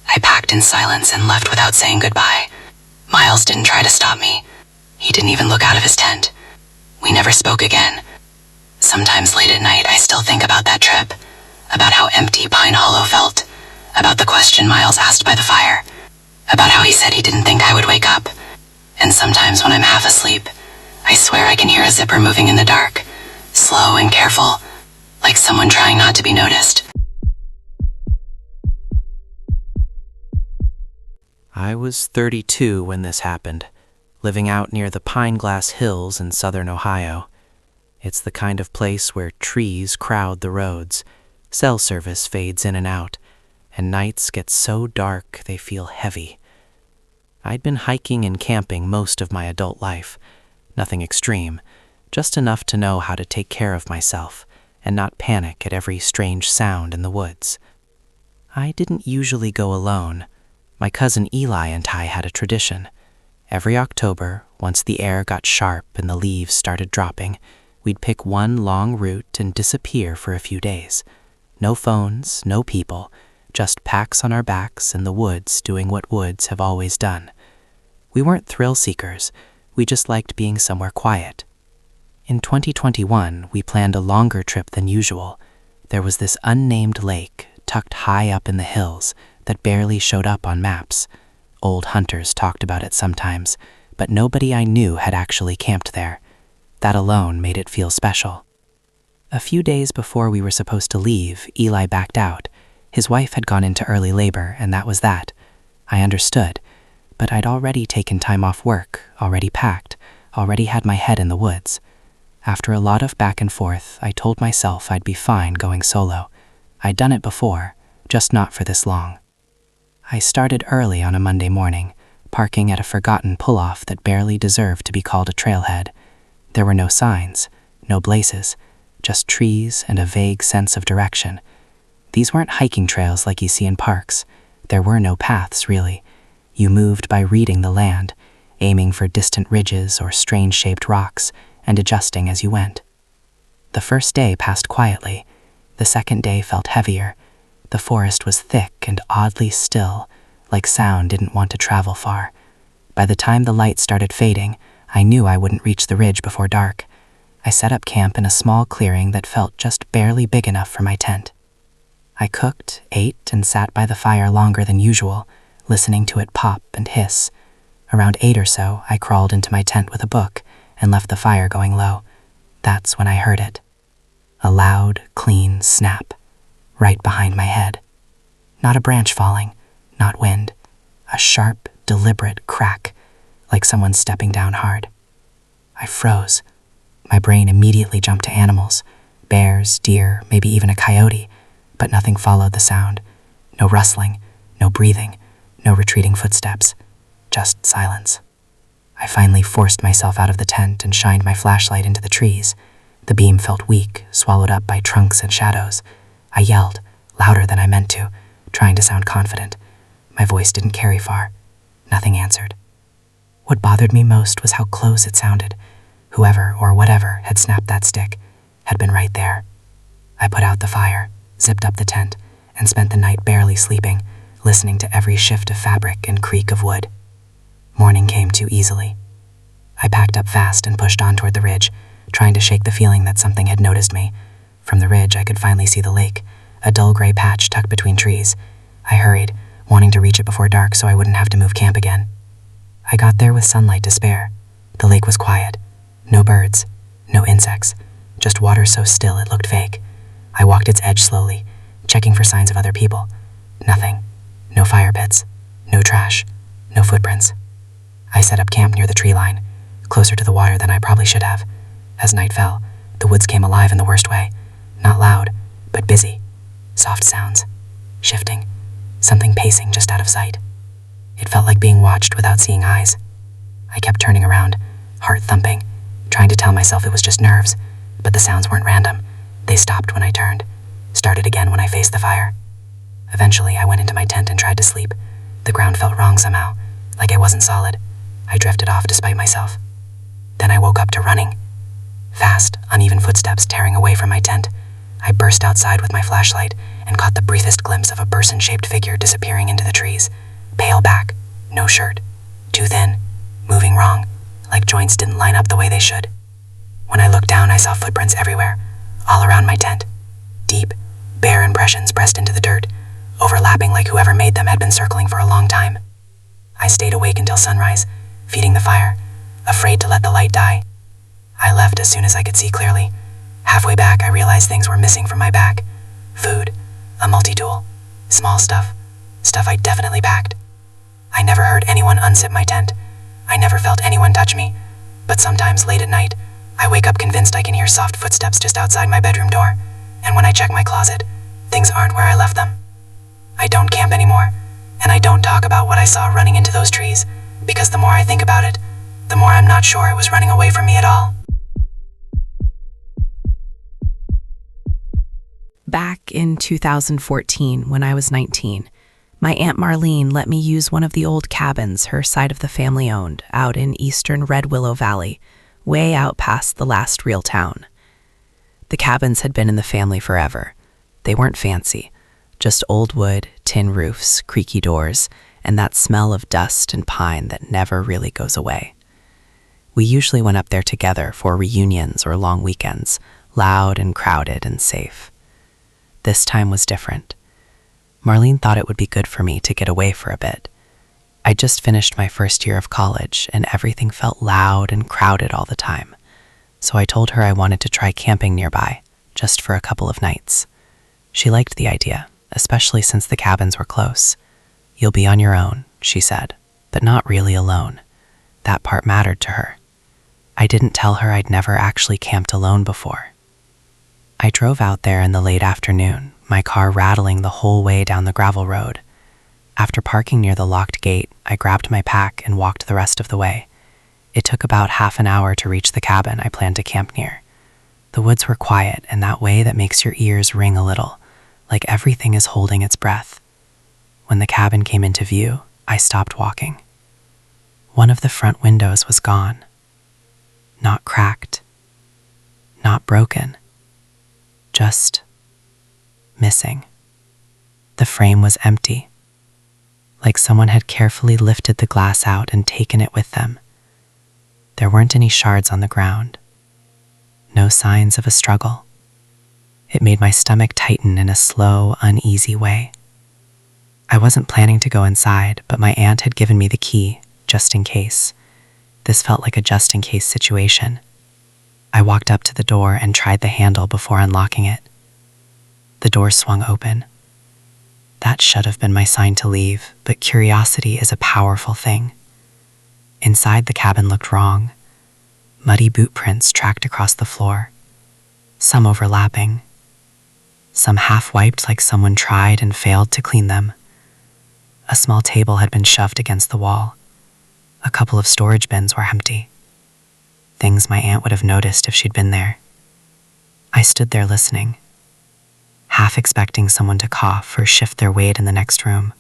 I packed in silence and left without saying goodbye. Miles didn't try to stop me. He didn't even look out of his tent. We never spoke again. Sometimes late at night I still think about that trip, about how empty Pine Hollow felt, about the question Miles asked by the fire, about how he said he didn't think I would wake up. And sometimes when I'm half asleep, I swear I can hear a zipper moving in the dark, slow and careful, like someone trying not to be noticed. I was 32 when this happened, living out near the Pine Glass Hills in southern Ohio. It's the kind of place where trees crowd the roads, cell service fades in and out, and nights get so dark they feel heavy. I'd been hiking and camping most of my adult life, nothing extreme, just enough to know how to take care of myself and not panic at every strange sound in the woods. I didn't usually go alone. My cousin Eli and I had a tradition. Every October, once the air got sharp and the leaves started dropping, we'd pick one long route and disappear for a few days. No phones, no people, just packs on our backs in the woods doing what woods have always done. We weren't thrill seekers, we just liked being somewhere quiet. In 2021, we planned a longer trip than usual. There was this unnamed lake tucked high up in the hills that barely showed up on maps. Old hunters talked about it sometimes, but nobody I knew had actually camped there. That alone made it feel special. A few days before we were supposed to leave, Eli backed out. His wife had gone into early labor, and that was that. I understood, but I'd already taken time off work, already packed, already had my head in the woods. After a lot of back and forth, I told myself I'd be fine going solo. I'd done it before, just not for this long. I started early on a Monday morning, parking at a forgotten pull-off that barely deserved to be called a trailhead. There were no signs, no blazes, just trees and a vague sense of direction. These weren't hiking trails like you see in parks. There were no paths, really. You moved by reading the land, aiming for distant ridges or strange-shaped rocks, and adjusting as you went. The first day passed quietly. The second day felt heavier. The forest was thick and oddly still, like sound didn't want to travel far. By the time the light started fading, I knew I wouldn't reach the ridge before dark. I set up camp in a small clearing that felt just barely big enough for my tent. I cooked, ate, and sat by the fire longer than usual, listening to it pop and hiss. Around 8 or so, I crawled into my tent with a book and left the fire going low. That's when I heard it. A loud, clean snap, right behind my head. Not a branch falling, not wind. A sharp, deliberate crack, like someone stepping down hard. I froze. My brain immediately jumped to animals, bears, deer, maybe even a coyote, but nothing followed the sound. No rustling, no breathing, no retreating footsteps, just silence. I finally forced myself out of the tent and shined my flashlight into the trees. The beam felt weak, swallowed up by trunks and shadows. I yelled, louder than I meant to, trying to sound confident. My voice didn't carry far. Nothing answered. What bothered me most was how close it sounded. Whoever or whatever had snapped that stick had been right there. I put out the fire, zipped up the tent, and spent the night barely sleeping, listening to every shift of fabric and creak of wood. Morning came too easily. I packed up fast and pushed on toward the ridge, trying to shake the feeling that something had noticed me. From the ridge, I could finally see the lake, a dull gray patch tucked between trees. I hurried, wanting to reach it before dark so I wouldn't have to move camp again. I got there with sunlight to spare. The lake was quiet. No birds, no insects, just water so still it looked fake. I walked its edge slowly, checking for signs of other people. Nothing. No fire pits, no trash, no footprints. I set up camp near the tree line, closer to the water than I probably should have. As night fell, the woods came alive in the worst way. Not loud, but busy. Soft sounds, shifting, something pacing just out of sight. It felt like being watched without seeing eyes. I kept turning around, heart thumping, trying to tell myself it was just nerves, but the sounds weren't random. They stopped when I turned, started again when I faced the fire. Eventually, I went into my tent and tried to sleep. The ground felt wrong somehow, like I wasn't solid. I drifted off despite myself. Then I woke up to running. Fast, uneven footsteps tearing away from my tent. I burst outside with my flashlight and caught the briefest glimpse of a person-shaped figure disappearing into the trees. Pale back, no shirt, too thin, moving wrong, like joints didn't line up the way they should. When I looked down, I saw footprints everywhere, all around my tent. Deep, bare impressions pressed into the dirt, overlapping like whoever made them had been circling for a long time. I stayed awake until sunrise, feeding the fire, afraid to let the light die. I left as soon as I could see clearly. Halfway back, I realized things were missing from my back. Food, a multi-tool, small stuff I'd definitely packed. I never heard anyone unzip my tent. I never felt anyone touch me. But sometimes late at night, I wake up convinced I can hear soft footsteps just outside my bedroom door. And when I check my closet, things aren't where I left them. I don't camp anymore, and I don't talk about what I saw running into those trees, because the more I think about it, the more I'm not sure it was running away from me at all. Back in 2014, when I was 19, my Aunt Marlene let me use one of the old cabins her side of the family owned out in eastern Red Willow Valley, way out past the last real town. The cabins had been in the family forever. They weren't fancy, just old wood, tin roofs, creaky doors, and that smell of dust and pine that never really goes away. We usually went up there together for reunions or long weekends, loud and crowded and safe. This time was different. Marlene thought it would be good for me to get away for a bit. I just finished my first year of college and everything felt loud and crowded all the time. So I told her I wanted to try camping nearby, just for a couple of nights. She liked the idea, especially since the cabins were close. "You'll be on your own," she said, but not really alone. That part mattered to her. I didn't tell her I'd never actually camped alone before. I drove out there in the late afternoon, my car rattling the whole way down the gravel road. After parking near the locked gate, I grabbed my pack and walked the rest of the way. It took about half an hour to reach the cabin I planned to camp near. The woods were quiet in that way that makes your ears ring a little, like everything is holding its breath. When the cabin came into view, I stopped walking. One of the front windows was gone. Not cracked. Not broken. Just missing. The frame was empty, like someone had carefully lifted the glass out and taken it with them. There weren't any shards on the ground. No signs of a struggle. It made my stomach tighten in a slow, uneasy way. I wasn't planning to go inside, but my aunt had given me the key, just in case. This felt like a just-in-case situation. I walked up to the door and tried the handle before unlocking it. The door swung open. That should have been my sign to leave, but curiosity is a powerful thing. Inside, the cabin looked wrong. Muddy boot prints tracked across the floor, some overlapping, some half-wiped like someone tried and failed to clean them. A small table had been shoved against the wall. A couple of storage bins were empty. Things my aunt would have noticed if she'd been there. I stood there listening, half expecting someone to cough or shift their weight in the next room.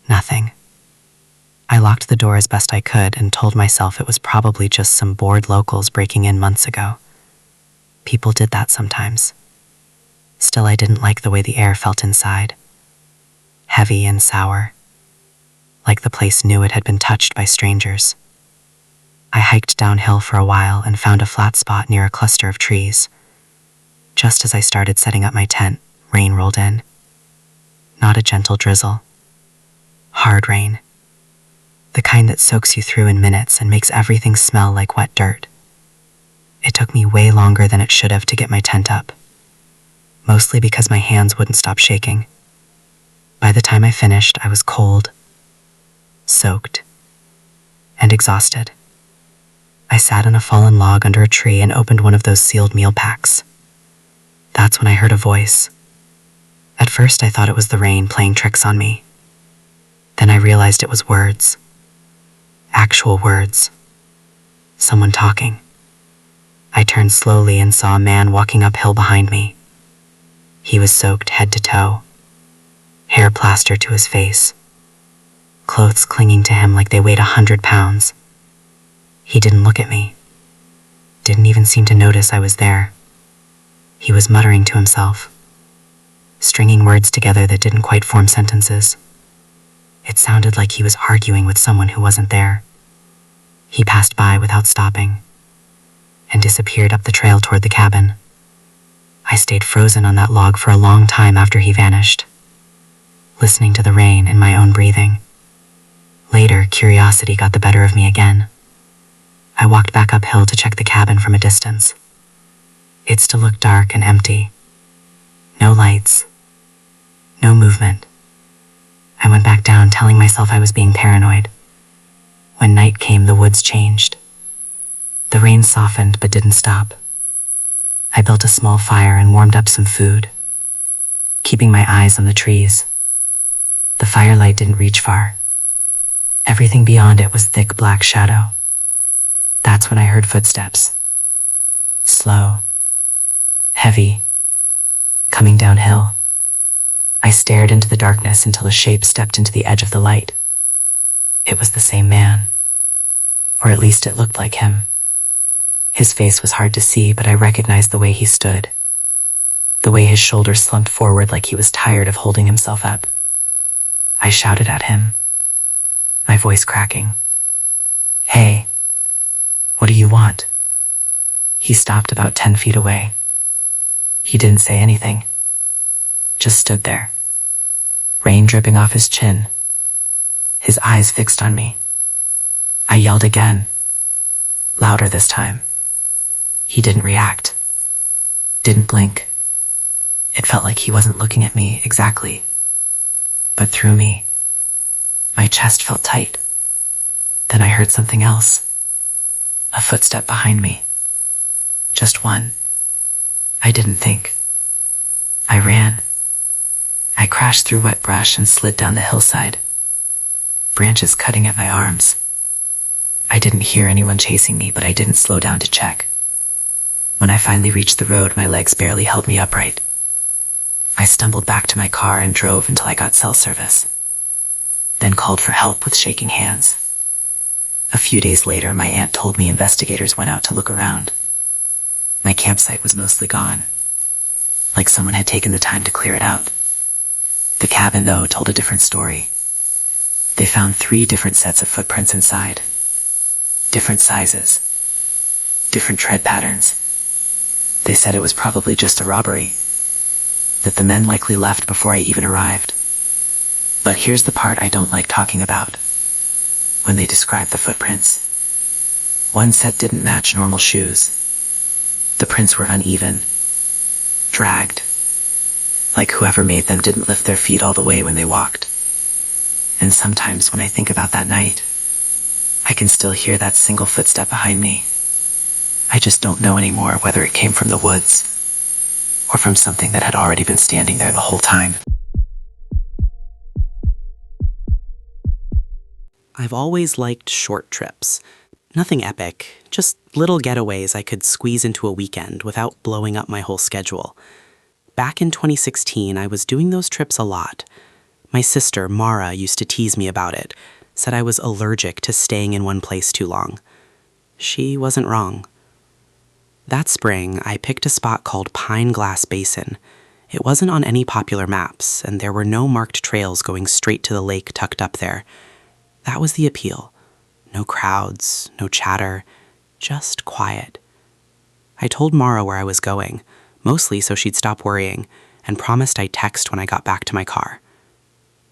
Nothing. I locked the door as best I could and told myself it was probably just some bored locals breaking in months ago. People did that sometimes. Still, I didn't like the way the air felt inside. Heavy and sour, like the place knew it had been touched by strangers. I hiked downhill for a while and found a flat spot near a cluster of trees. Just as I started setting up my tent, rain rolled in. Not a gentle drizzle. Hard rain. The kind that soaks you through in minutes and makes everything smell like wet dirt. It took me way longer than it should have to get my tent up, mostly because my hands wouldn't stop shaking. By the time I finished, I was cold, soaked, and exhausted. I sat on a fallen log under a tree and opened one of those sealed meal packs. That's when I heard a voice. At first, I thought it was the rain playing tricks on me. Then I realized it was words. Actual words. Someone talking. I turned slowly and saw a man walking uphill behind me. He was soaked head to toe, hair plastered to his face, clothes clinging to him like they weighed 100 pounds. He didn't look at me. Didn't even seem to notice I was there. He was muttering to himself, stringing words together that didn't quite form sentences. It sounded like he was arguing with someone who wasn't there. He passed by without stopping and disappeared up the trail toward the cabin. I stayed frozen on that log for a long time after he vanished, listening to the rain and my own breathing. Later, curiosity got the better of me again. I walked back uphill to check the cabin from a distance. It still looked dark and empty. No lights. No movement. I went back down, telling myself I was being paranoid. When night came, the woods changed. The rain softened but didn't stop. I built a small fire and warmed up some food, keeping my eyes on the trees. The firelight didn't reach far. Everything beyond it was thick black shadow. That's when I heard footsteps. Slow, heavy, coming downhill. I stared into the darkness until a shape stepped into the edge of the light. It was the same man, or at least it looked like him. His face was hard to see, but I recognized the way he stood, the way his shoulders slumped forward like he was tired of holding himself up. I shouted at him, my voice cracking. "Hey, what do you want?" He stopped about 10 feet away. He didn't say anything, just stood there, rain dripping off his chin, his eyes fixed on me. I yelled again, louder this time. He didn't react, didn't blink. It felt like he wasn't looking at me exactly, but through me. My chest felt tight. Then I heard something else. A footstep behind me. Just one. I didn't think. I ran. I crashed through wet brush and slid down the hillside, branches cutting at my arms. I didn't hear anyone chasing me, but I didn't slow down to check. When I finally reached the road, my legs barely held me upright. I stumbled back to my car and drove until I got cell service, then called for help with shaking hands. A few days later, my aunt told me investigators went out to look around. My campsite was mostly gone, like someone had taken the time to clear it out. The cabin, though, told a different story. They found 3 different sets of footprints inside. Different sizes. Different tread patterns. They said it was probably just a robbery, that the men likely left before I even arrived. But here's the part I don't like talking about. When they described the footprints, one set didn't match normal shoes. The prints were uneven, dragged, like whoever made them didn't lift their feet all the way when they walked. And sometimes when I think about that night, I can still hear that single footstep behind me. I just don't know anymore whether it came from the woods or from something that had already been standing there the whole time. I've always liked short trips. Nothing epic, just little getaways I could squeeze into a weekend without blowing up my whole schedule. Back in 2016, I was doing those trips a lot. My sister, Mara, used to tease me about it, said I was allergic to staying in one place too long. She wasn't wrong. That spring, I picked a spot called Pine Glass Basin. It wasn't on any popular maps, and there were no marked trails going straight to the lake tucked up there. That was the appeal. No crowds, no chatter, just quiet. I told Mara where I was going, mostly so she'd stop worrying, and promised I'd text when I got back to my car.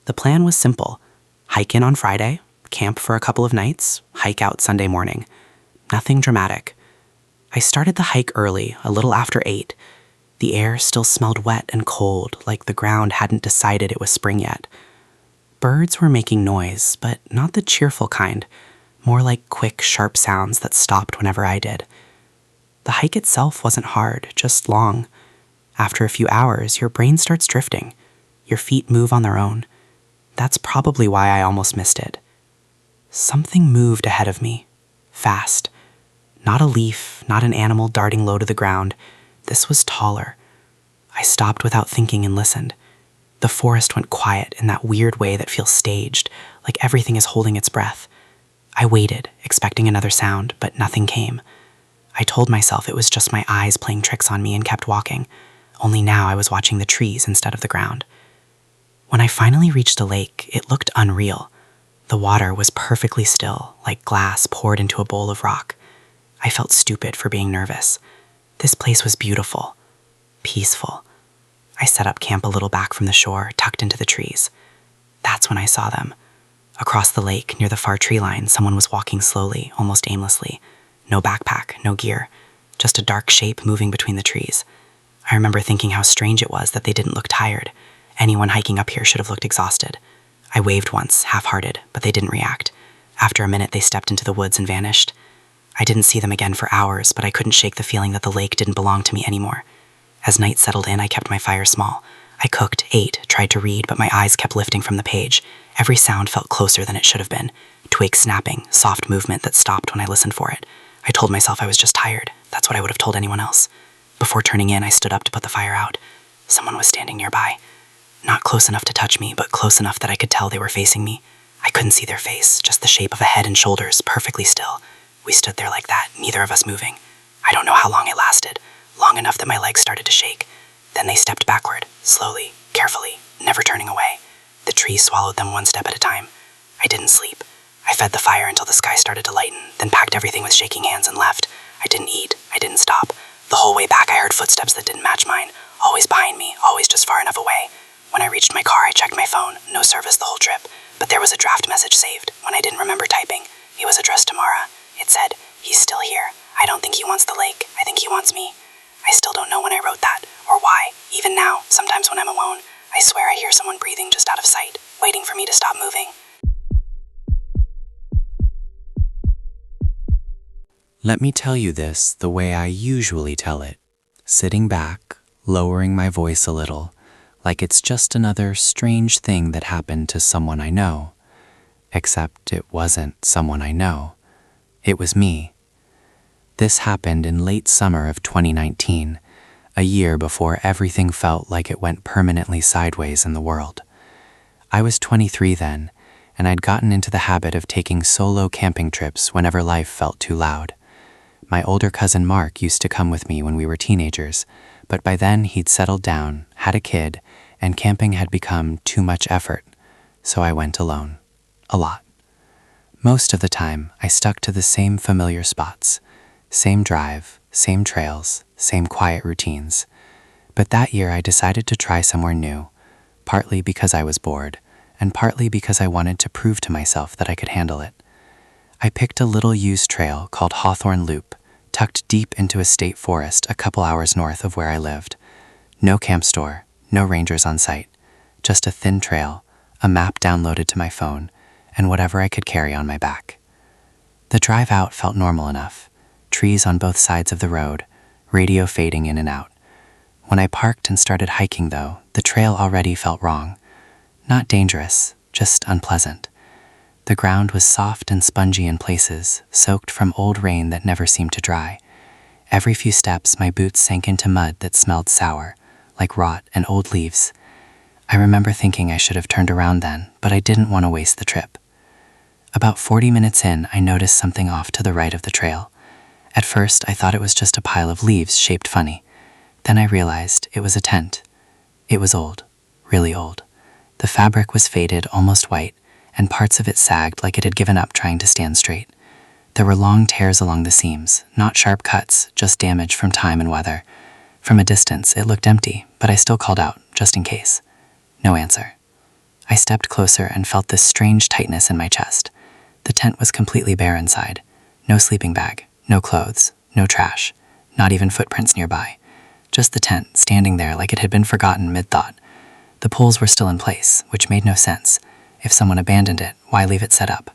The plan was simple: hike in on Friday, camp for a couple of nights, hike out Sunday morning. Nothing dramatic. I started the hike early, a little after 8. The air still smelled wet and cold, like the ground hadn't decided it was spring yet. Birds were making noise, but not the cheerful kind, more like quick, sharp sounds that stopped whenever I did. The hike itself wasn't hard, just long. After a few hours, your brain starts drifting. Your feet move on their own. That's probably why I almost missed it. Something moved ahead of me, fast. Not a leaf, not an animal darting low to the ground. This was taller. I stopped without thinking and listened. The forest went quiet in that weird way that feels staged, like everything is holding its breath. I waited, expecting another sound, but nothing came. I told myself it was just my eyes playing tricks on me and kept walking, only now I was watching the trees instead of the ground. When I finally reached a lake, it looked unreal. The water was perfectly still, like glass poured into a bowl of rock. I felt stupid for being nervous. This place was beautiful, peaceful. I set up camp a little back from the shore, tucked into the trees. That's when I saw them. Across the lake, near the far tree line, someone was walking slowly, almost aimlessly. No backpack, no gear, just a dark shape moving between the trees. I remember thinking how strange it was that they didn't look tired. Anyone hiking up here should have looked exhausted. I waved once, half-hearted, but they didn't react. After a minute, they stepped into the woods and vanished. I didn't see them again for hours, but I couldn't shake the feeling that the lake didn't belong to me anymore. As night settled in, I kept my fire small. I cooked, ate, tried to read, but my eyes kept lifting from the page. Every sound felt closer than it should have been. Twigs snapping, soft movement that stopped when I listened for it. I told myself I was just tired. That's what I would have told anyone else. Before turning in, I stood up to put the fire out. Someone was standing nearby. Not close enough to touch me, but close enough that I could tell they were facing me. I couldn't see their face, just the shape of a head and shoulders, perfectly still. We stood there like that, neither of us moving. I don't know how long it lasted. Long enough that my legs started to shake. Then they stepped backward, slowly, carefully, never turning away. The trees swallowed them one step at a time. I didn't sleep. I fed the fire until the sky started to lighten, then packed everything with shaking hands and left. I didn't eat. I didn't stop. The whole way back I heard footsteps that didn't match mine, always behind me, always just far enough away. When I reached my car, I checked my phone. No service the whole trip, but there was a draft message saved, one I didn't remember typing. It was addressed to Mara. It said, "He's still here. I don't think he wants the lake. I think he wants me." I still don't know when I wrote that, or why. Even now, sometimes when I'm alone, I swear I hear someone breathing just out of sight, waiting for me to stop moving. Let me tell you this the way I usually tell it, sitting back, lowering my voice a little, like it's just another strange thing that happened to someone I know. Except it wasn't someone I know. It was me. This happened in late summer of 2019, a year before everything felt like it went permanently sideways in the world. I was 23 then, and I'd gotten into the habit of taking solo camping trips whenever life felt too loud. My older cousin Mark used to come with me when we were teenagers, but by then he'd settled down, had a kid, and camping had become too much effort, so I went alone. A lot. Most of the time, I stuck to the same familiar spots, same drive, same trails, same quiet routines. But that year I decided to try somewhere new, partly because I was bored, and partly because I wanted to prove to myself that I could handle it. I picked a little used trail called Hawthorne Loop, tucked deep into a state forest a couple hours north of where I lived. No camp store, no rangers on site, just a thin trail, a map downloaded to my phone, and whatever I could carry on my back. The drive out felt normal enough. Trees on both sides of the road, radio fading in and out. When I parked and started hiking, though, the trail already felt wrong. Not dangerous, just unpleasant. The ground was soft and spongy in places, soaked from old rain that never seemed to dry. Every few steps, my boots sank into mud that smelled sour, like rot and old leaves. I remember thinking I should have turned around then, but I didn't want to waste the trip. About 40 minutes in, I noticed something off to the right of the trail. At first, I thought it was just a pile of leaves shaped funny. Then I realized it was a tent. It was old, really old. The fabric was faded, almost white, and parts of it sagged like it had given up trying to stand straight. There were long tears along the seams, not sharp cuts, just damage from time and weather. From a distance, it looked empty, but I still called out, just in case. No answer. I stepped closer and felt this strange tightness in my chest. The tent was completely bare inside. No sleeping bag, no clothes, no trash, not even footprints nearby. Just the tent, standing there like it had been forgotten mid-thought. The poles were still in place, which made no sense. If someone abandoned it, why leave it set up?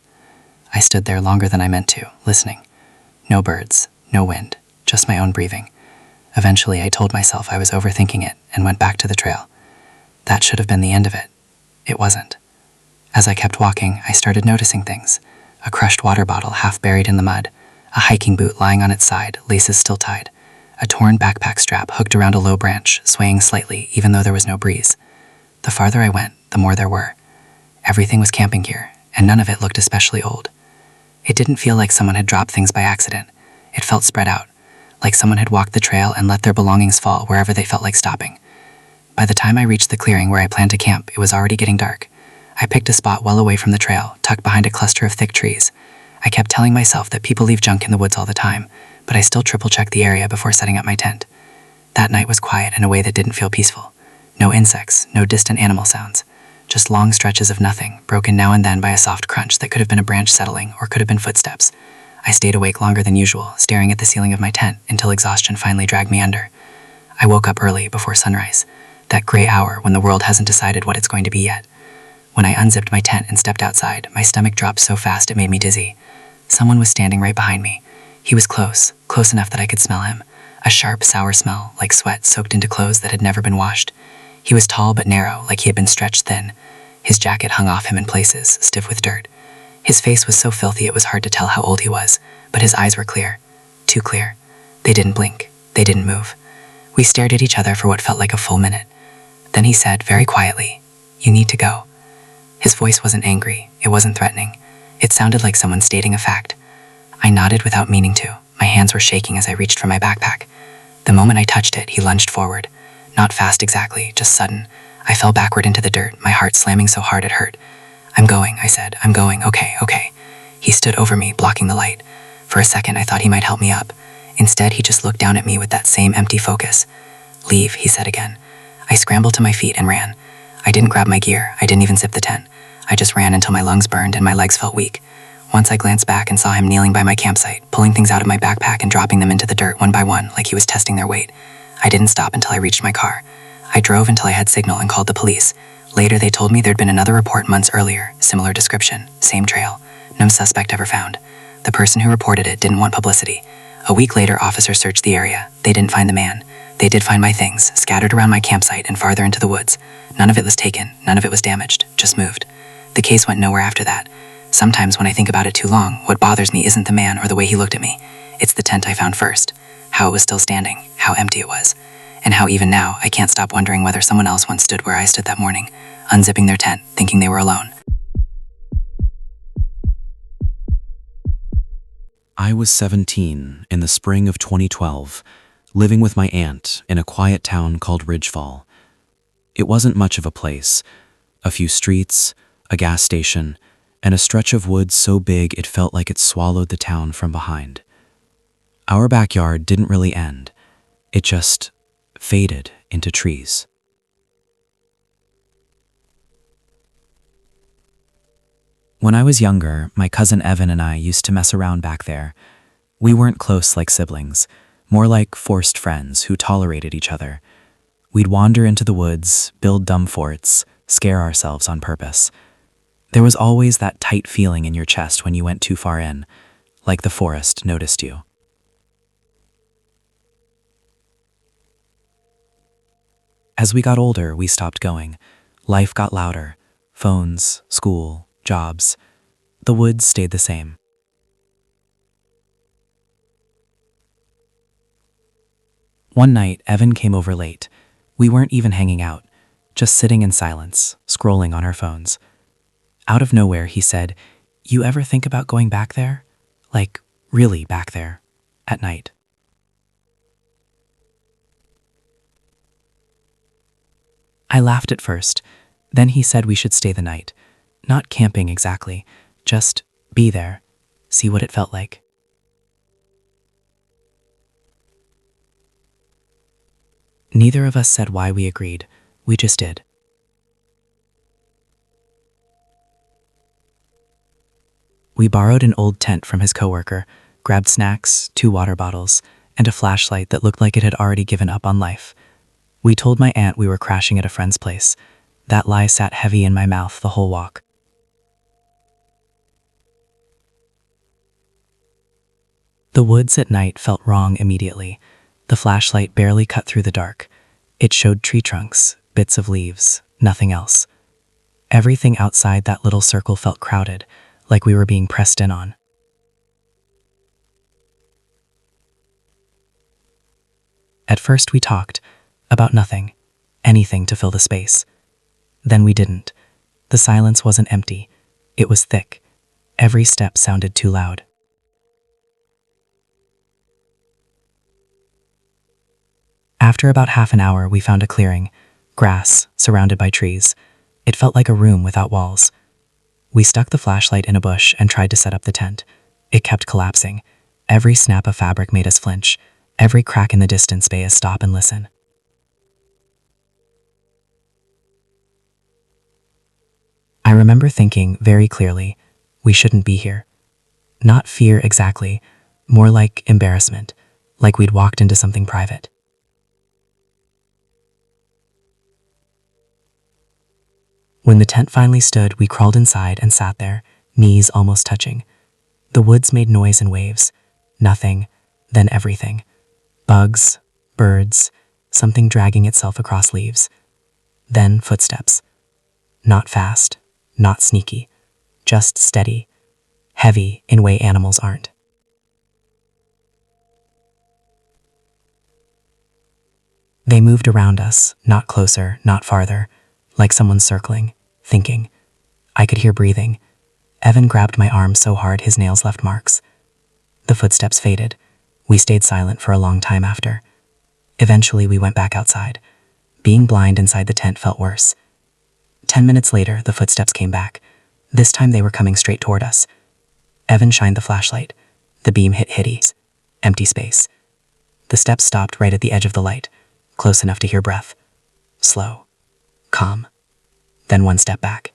I stood there longer than I meant to, listening. No birds, no wind, just my own breathing. Eventually, I told myself I was overthinking it and went back to the trail. That should have been the end of it. It wasn't. As I kept walking, I started noticing things. A crushed water bottle half buried in the mud, a hiking boot lying on its side, laces still tied, a torn backpack strap hooked around a low branch, swaying slightly even though there was no breeze. The farther I went, the more there were. Everything was camping gear, and none of it looked especially old. It didn't feel like someone had dropped things by accident. It felt spread out, like someone had walked the trail and let their belongings fall wherever they felt like stopping. By the time I reached the clearing where I planned to camp, it was already getting dark. I picked a spot well away from the trail, tucked behind a cluster of thick trees. I kept telling myself that people leave junk in the woods all the time, but I still triple-checked the area before setting up my tent. That night was quiet in a way that didn't feel peaceful. No insects, no distant animal sounds. Just long stretches of nothing, broken now and then by a soft crunch that could have been a branch settling or could have been footsteps. I stayed awake longer than usual, staring at the ceiling of my tent until exhaustion finally dragged me under. I woke up early, before sunrise, that gray hour when the world hasn't decided what it's going to be yet. When I unzipped my tent and stepped outside, my stomach dropped so fast it made me dizzy. Someone was standing right behind me. He was close enough that I could smell him. A sharp, sour smell, like sweat soaked into clothes that had never been washed. He was tall but narrow, like he had been stretched thin. His jacket hung off him in places, stiff with dirt. His face was so filthy it was hard to tell how old he was, but his eyes were clear. Too clear. They didn't blink. They didn't move. We stared at each other for what felt like a full minute. Then he said, very quietly, "You need to go." His voice wasn't angry. It wasn't threatening. It sounded like someone stating a fact. I nodded without meaning to. My hands were shaking as I reached for my backpack. The moment I touched it, he lunged forward. Not fast exactly, just sudden. I fell backward into the dirt, my heart slamming so hard it hurt. "I'm going," I said. "I'm going, okay." He stood over me, blocking the light. For a second, I thought he might help me up. Instead, he just looked down at me with that same empty focus. "Leave," he said again. I scrambled to my feet and ran. I didn't grab my gear. I didn't even zip the tent. I just ran until my lungs burned and my legs felt weak. Once I glanced back and saw him kneeling by my campsite, pulling things out of my backpack and dropping them into the dirt one by one, like he was testing their weight. I didn't stop until I reached my car. I drove until I had signal and called the police. Later, they told me there'd been another report months earlier, similar description, same trail. No suspect ever found. The person who reported it didn't want publicity. A week later, officers searched the area. They didn't find the man. They did find my things, scattered around my campsite and farther into the woods. None of it was taken, none of it was damaged, just moved. The case went nowhere after that. Sometimes when I think about it too long, what bothers me isn't the man or the way he looked at me. It's the tent I found first. How it was still standing, how empty it was. And how even now, I can't stop wondering whether someone else once stood where I stood that morning, unzipping their tent, thinking they were alone. I was 17 in the spring of 2012, living with my aunt in a quiet town called Ridgefall. It wasn't much of a place. A few streets, a gas station, and a stretch of woods so big it felt like it swallowed the town from behind. Our backyard didn't really end. It just faded into trees. When I was younger, my cousin Evan and I used to mess around back there. We weren't close like siblings, more like forced friends who tolerated each other. We'd wander into the woods, build dumb forts, scare ourselves on purpose. There was always that tight feeling in your chest when you went too far in, like the forest noticed you. As we got older, we stopped going. Life got louder. Phones, school, jobs. The woods stayed the same. One night, Evan came over late. We weren't even hanging out, just sitting in silence, scrolling on our phones. Out of nowhere, he said, "You ever think about going back there? Like, really back there, at night?" I laughed at first. Then he said we should stay the night. Not camping exactly, just be there, see what it felt like. Neither of us said why we agreed. We just did. We borrowed an old tent from his coworker, grabbed snacks, 2 water bottles, and a flashlight that looked like it had already given up on life. We told my aunt we were crashing at a friend's place. That lie sat heavy in my mouth the whole walk. The woods at night felt wrong immediately. The flashlight barely cut through the dark. It showed tree trunks, bits of leaves, nothing else. Everything outside that little circle felt crowded, like we were being pressed in on. At first we talked about nothing, anything to fill the space. Then we didn't. The silence wasn't empty. It was thick. Every step sounded too loud. After about half an hour, we found a clearing, grass, surrounded by trees. It felt like a room without walls. We stuck the flashlight in a bush and tried to set up the tent. It kept collapsing. Every snap of fabric made us flinch. Every crack in the distance made us stop and listen. I remember thinking very clearly, we shouldn't be here. Not fear exactly, more like embarrassment, like we'd walked into something private. When the tent finally stood, we crawled inside and sat there, knees almost touching. The woods made noise and waves. Nothing, then everything. Bugs, birds, something dragging itself across leaves. Then footsteps. Not fast, not sneaky, just steady, heavy in way animals aren't. They moved around us, not closer, not farther, like someone circling, thinking. I could hear breathing. Evan grabbed my arm so hard his nails left marks. The footsteps faded. We stayed silent for a long time after. Eventually, we went back outside. Being blind inside the tent felt worse. 10 minutes later, the footsteps came back. This time they were coming straight toward us. Evan shined the flashlight. The beam hit Hitty's. Empty space. The steps stopped right at the edge of the light, close enough to hear breath. Slow. Calm. Then one step back.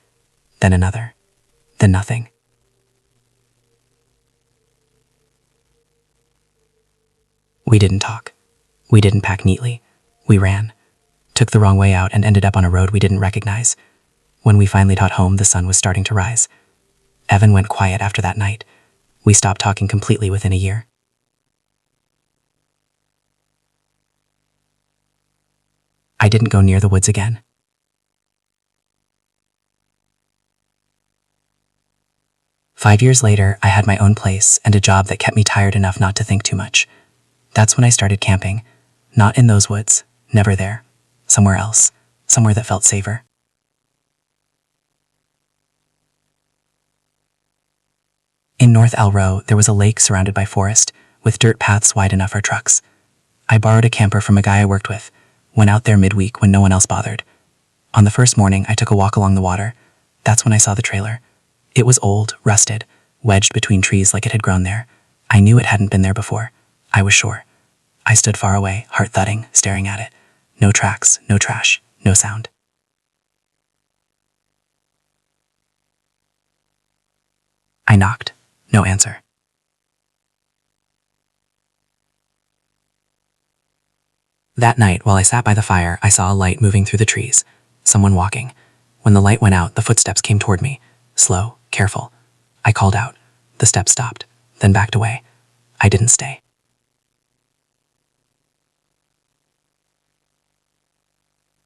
Then another. Then nothing. We didn't talk. We didn't pack neatly. We ran. Took the wrong way out and ended up on a road we didn't recognize. When we finally got home, the sun was starting to rise. Evan went quiet after that night. We stopped talking completely within a year. I didn't go near the woods again. Five years later, I had my own place and a job that kept me tired enough not to think too much. That's when I started camping. Not in those woods, never there. Somewhere else, somewhere that felt safer. In North Elrow, there was a lake surrounded by forest, with dirt paths wide enough for trucks. I borrowed a camper from a guy I worked with, went out there midweek when no one else bothered. On the first morning, I took a walk along the water. That's when I saw the trailer. It was old, rusted, wedged between trees like it had grown there. I knew it hadn't been there before. I was sure. I stood far away, heart thudding, staring at it. No tracks, no trash, no sound. I knocked. No answer. That night, while I sat by the fire, I saw a light moving through the trees. Someone walking. When the light went out, the footsteps came toward me. Slow, careful. I called out. The steps stopped, then backed away. I didn't stay.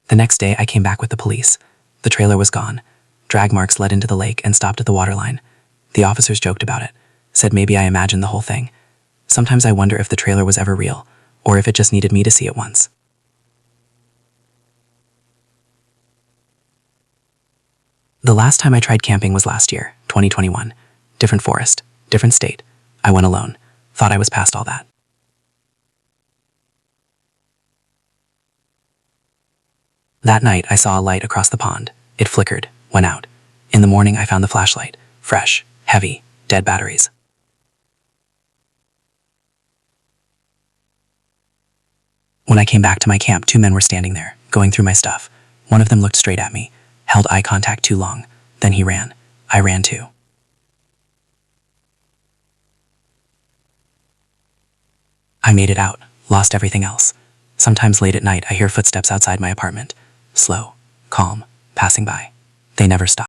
The next day, I came back with the police. The trailer was gone. Drag marks led into the lake and stopped at the waterline. The officers joked about it, said maybe I imagined the whole thing. Sometimes I wonder if the trailer was ever real, or if it just needed me to see it once. The last time I tried camping was last year, 2021. Different forest, different state. I went alone. Thought I was past all that. That night, I saw a light across the pond. It flickered, went out. In the morning, I found the flashlight. Fresh, heavy, dead batteries. When I came back to my camp, 2 men were standing there, going through my stuff. One of them looked straight at me, held eye contact too long. Then he ran. I ran too. I made it out, lost everything else. Sometimes late at night, I hear footsteps outside my apartment. Slow, calm, passing by. They never stop.